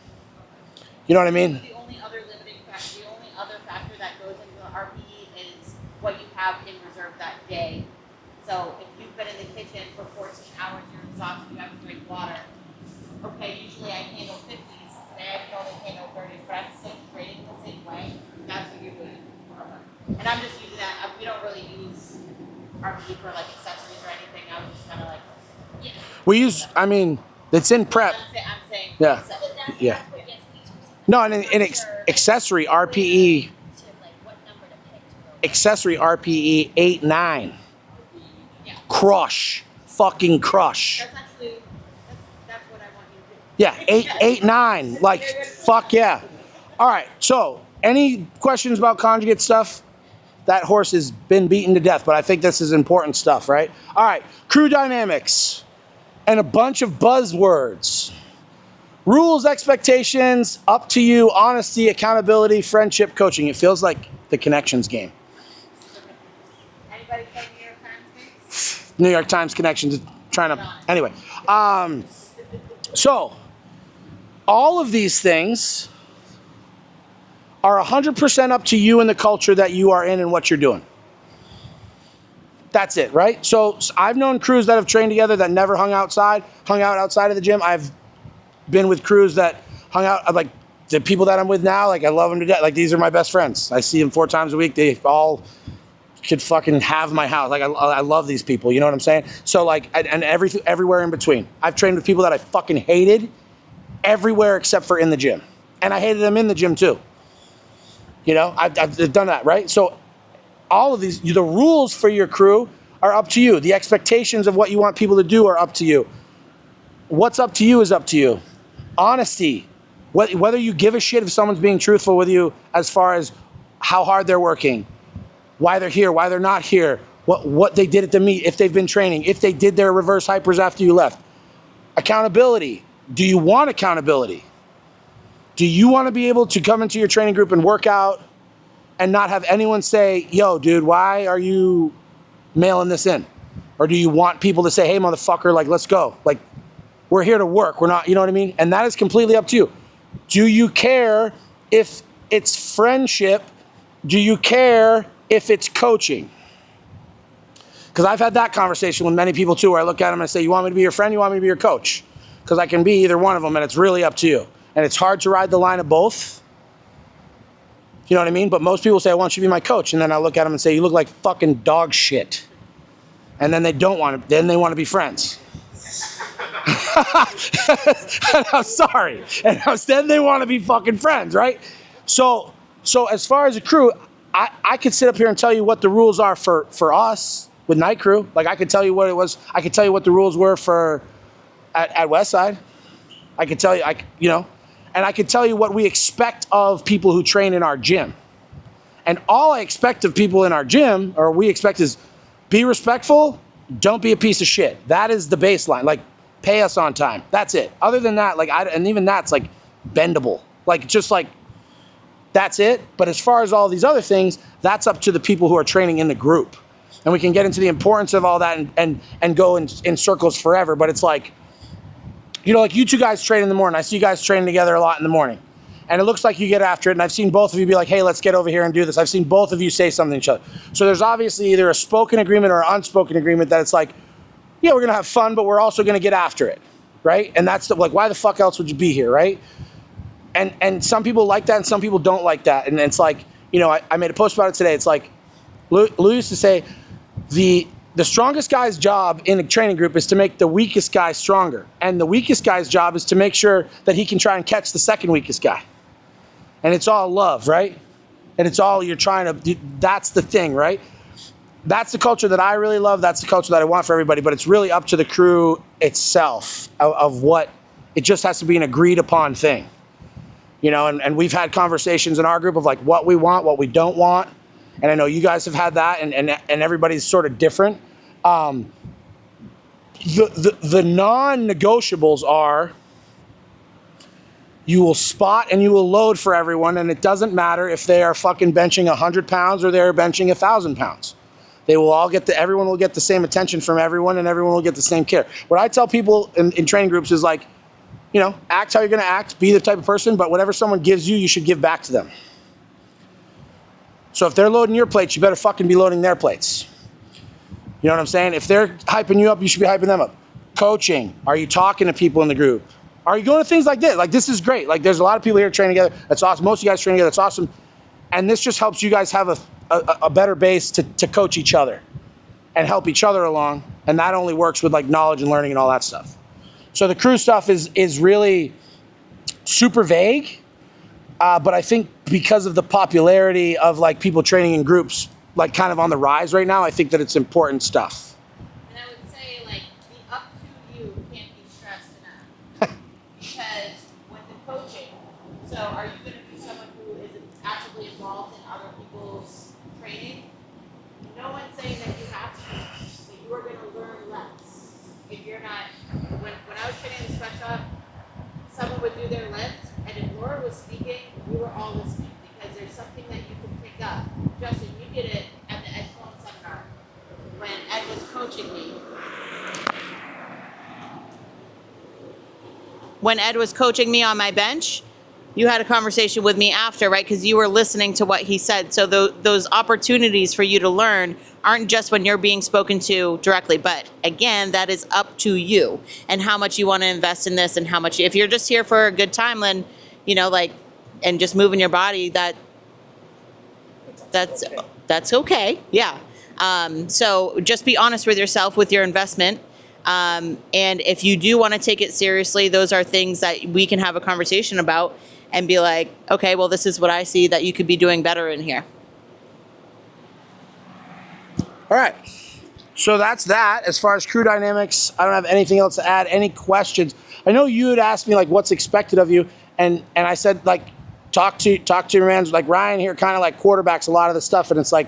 You know what I mean? The only other limiting factor, the only other factor that goes into the RPE is what you have in reserve that day. So if you've been in the kitchen for 14 hours, you're exhausted, you have to drink water. Okay, usually I handle 50s. Today I can only handle 30s, but I'm still training the same way. That's what you're doing. And I'm just using that. We don't really use RPE for like accessories or anything. I was just kind of like, yeah. We use, I mean, it's in prep. I'm saying Yeah. So that's, Yeah. that's what gets me to something. No, and in accessory RPE, To like what number to pick to go. accessory RPE 8-9. Yeah. Crush. Fucking crush. That's actually, that's what I want you to do. Yeah, 8-9. Like, fuck yeah. All right, so any questions about conjugate stuff? That horse has been beaten to death, but I think this is important stuff, right? All right, crew dynamics and a bunch of buzzwords. Rules, expectations, up to you, honesty, accountability, friendship, coaching. It feels like the connections game. Anybody play New York Times games? New York Times connections, trying to, anyway. So, all of these things are 100% up to you and the culture that you are in and what you're doing. That's it, right? So I've known crews that have trained together that never hung out outside of the gym. I've been with crews that hung out, like the people that I'm with now, like I love them to death. Like these are my best friends. I see them 4 times a week. They all could fucking have my house. Like I love these people, you know what I'm saying? So like, and everywhere in between. I've trained with people that I fucking hated everywhere except for in the gym. And I hated them in the gym too. You know, I've done that, right? So all of these, the rules for your crew are up to you. The expectations of what you want people to do are up to you. What's up to you is up to you. Honesty, whether you give a shit if someone's being truthful with you as far as how hard they're working, why they're here, why they're not here, what they did at the meet, if they've been training, if they did their reverse hypers after you left. Accountability. Do you want accountability? Do you want to be able to come into your training group and work out and not have anyone say, yo, dude, why are you mailing this in? Or do you want people to say, hey, motherfucker, like, let's go. Like, we're here to work. We're not, you know what I mean? And that is completely up to you. Do you care if it's friendship? Do you care if it's coaching? Because I've had that conversation with many people too, where I look at them and I say, you want me to be your friend? You want me to be your coach? Because I can be either one of them, and it's really up to you. And it's hard to ride the line of both. You know what I mean? But most people say, I want you to be my coach. And then I look at them and say, you look like fucking dog shit. And then they don't want to, then they want to be friends. And I'm sorry. And then they want to be fucking friends, right? So as far as a crew, I could sit up here and tell you what the rules are for us with Night Crew. Like I could tell you what it was. I could tell you what the rules were at Westside. I could tell you, and I could tell you what we expect of people who train in our gym. And all I expect of people in our gym, or we expect, is be respectful, don't be a piece of shit. That is the baseline. Like, pay us on time. That's it. Other than that, and even that's like bendable. Like, just like, that's it. But as far as all these other things, that's up to the people who are training in the group. And we can get into the importance of all that and go in circles forever. But it's like, like you two guys train in the morning. I see you guys training together a lot in the morning. And it looks like you get after it. And I've seen both of you be like, hey, let's get over here and do this. I've seen both of you say something to each other. So there's obviously either a spoken agreement or an unspoken agreement that it's like, yeah, we're going to have fun, but we're also going to get after it, right? And that's like, why the fuck else would you be here, right? And some people like that and some people don't like that. And it's like, I made a post about it today. It's like, Lou used to say, the strongest guy's job in a training group is to make the weakest guy stronger. And the weakest guy's job is to make sure that he can try and catch the second weakest guy. And it's all love, right? And it's all that's the thing, right? That's the culture that I really love. That's the culture that I want for everybody. But it's really up to the crew itself of what, it just has to be an agreed upon thing. And we've had conversations in our group of like what we want, what we don't want. And I know you guys have had that, and everybody's sort of different. The non-negotiables are You will spot and you will load for everyone, and it doesn't matter if they are fucking benching 100 pounds or they're benching 1,000 pounds. They will all get everyone will get the same attention from everyone, and everyone will get the same care. What I tell people in training groups is like, you know, act how you're gonna act, be the type of person, but whatever someone gives you, you should give back to them. So if they're loading your plates, you better fucking be loading their plates. You know what I'm saying? If they're hyping you up, you should be hyping them up. Coaching, are you talking to people in the group? Are you going to things like this? Like, this is great. Like, there's a lot of people here training together. That's awesome. Most of you guys training together. That's awesome. And this just helps you guys have a better base to coach each other and help each other along. And that only works with like knowledge and learning and all that stuff. So the crew stuff is really super vague. But I think because of the popularity of like people training in groups, like kind of on the rise right now, I think that it's important stuff. And I would say, like, the up to you can't be stressed enough. Because with the coaching, so are you going to be someone who is actively involved in other people's training? No one's saying that you have to, but you are going to learn less. If you're not, when I was training in the sweatshop, someone would do their lift, and if Laura was speaking, we were all listening because there's something that you can pick up. Justin, you did it at the Ed Sloan seminar when Ed was coaching me. When Ed was coaching me on my bench, you had a conversation with me after, right? Because you were listening to what he said. So those opportunities for you to learn aren't just when you're being spoken to directly. But again, that is up to you and how much you want to invest in this and how much. If you're just here for a good time, then, you know, like, and just moving your body, that's okay. Yeah. So just be honest with yourself with your investment. And if you do want to take it seriously, those are things that we can have a conversation about and be like, okay, well, this is what I see that you could be doing better in here. All right. So that's that. As far as crew dynamics, I don't have anything else to add. Any questions? I know you had asked me like what's expected of you, and I said like talk to your man. Like Ryan here kind of like quarterbacks a lot of the stuff, and it's like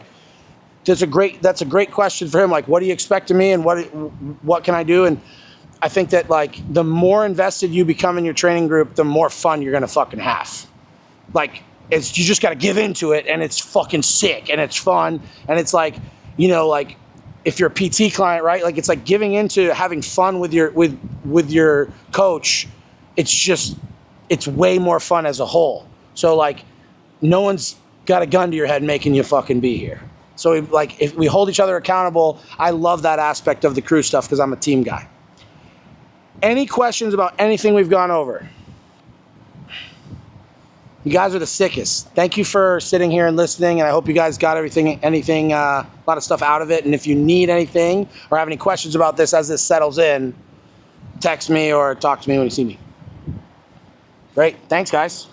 that's a great question for him. Like, what do you expect of me, and what can I do? And I think that like the more invested you become in your training group, the more fun you're gonna fucking have. Like you just gotta give into it, and it's fucking sick, and it's fun, and it's like, you know, like if you're a PT client, right? Like it's like giving into having fun with your coach. It's way more fun as a whole. So like no one's got a gun to your head making you fucking be here. So if we hold each other accountable, I love that aspect of the crew stuff because I'm a team guy. Any questions about anything we've gone over? You guys are the sickest. Thank you for sitting here and listening, and I hope you guys got a lot of stuff out of it. And if you need anything or have any questions about this as this settles in, text me or talk to me when you see me. Great. Thanks, guys.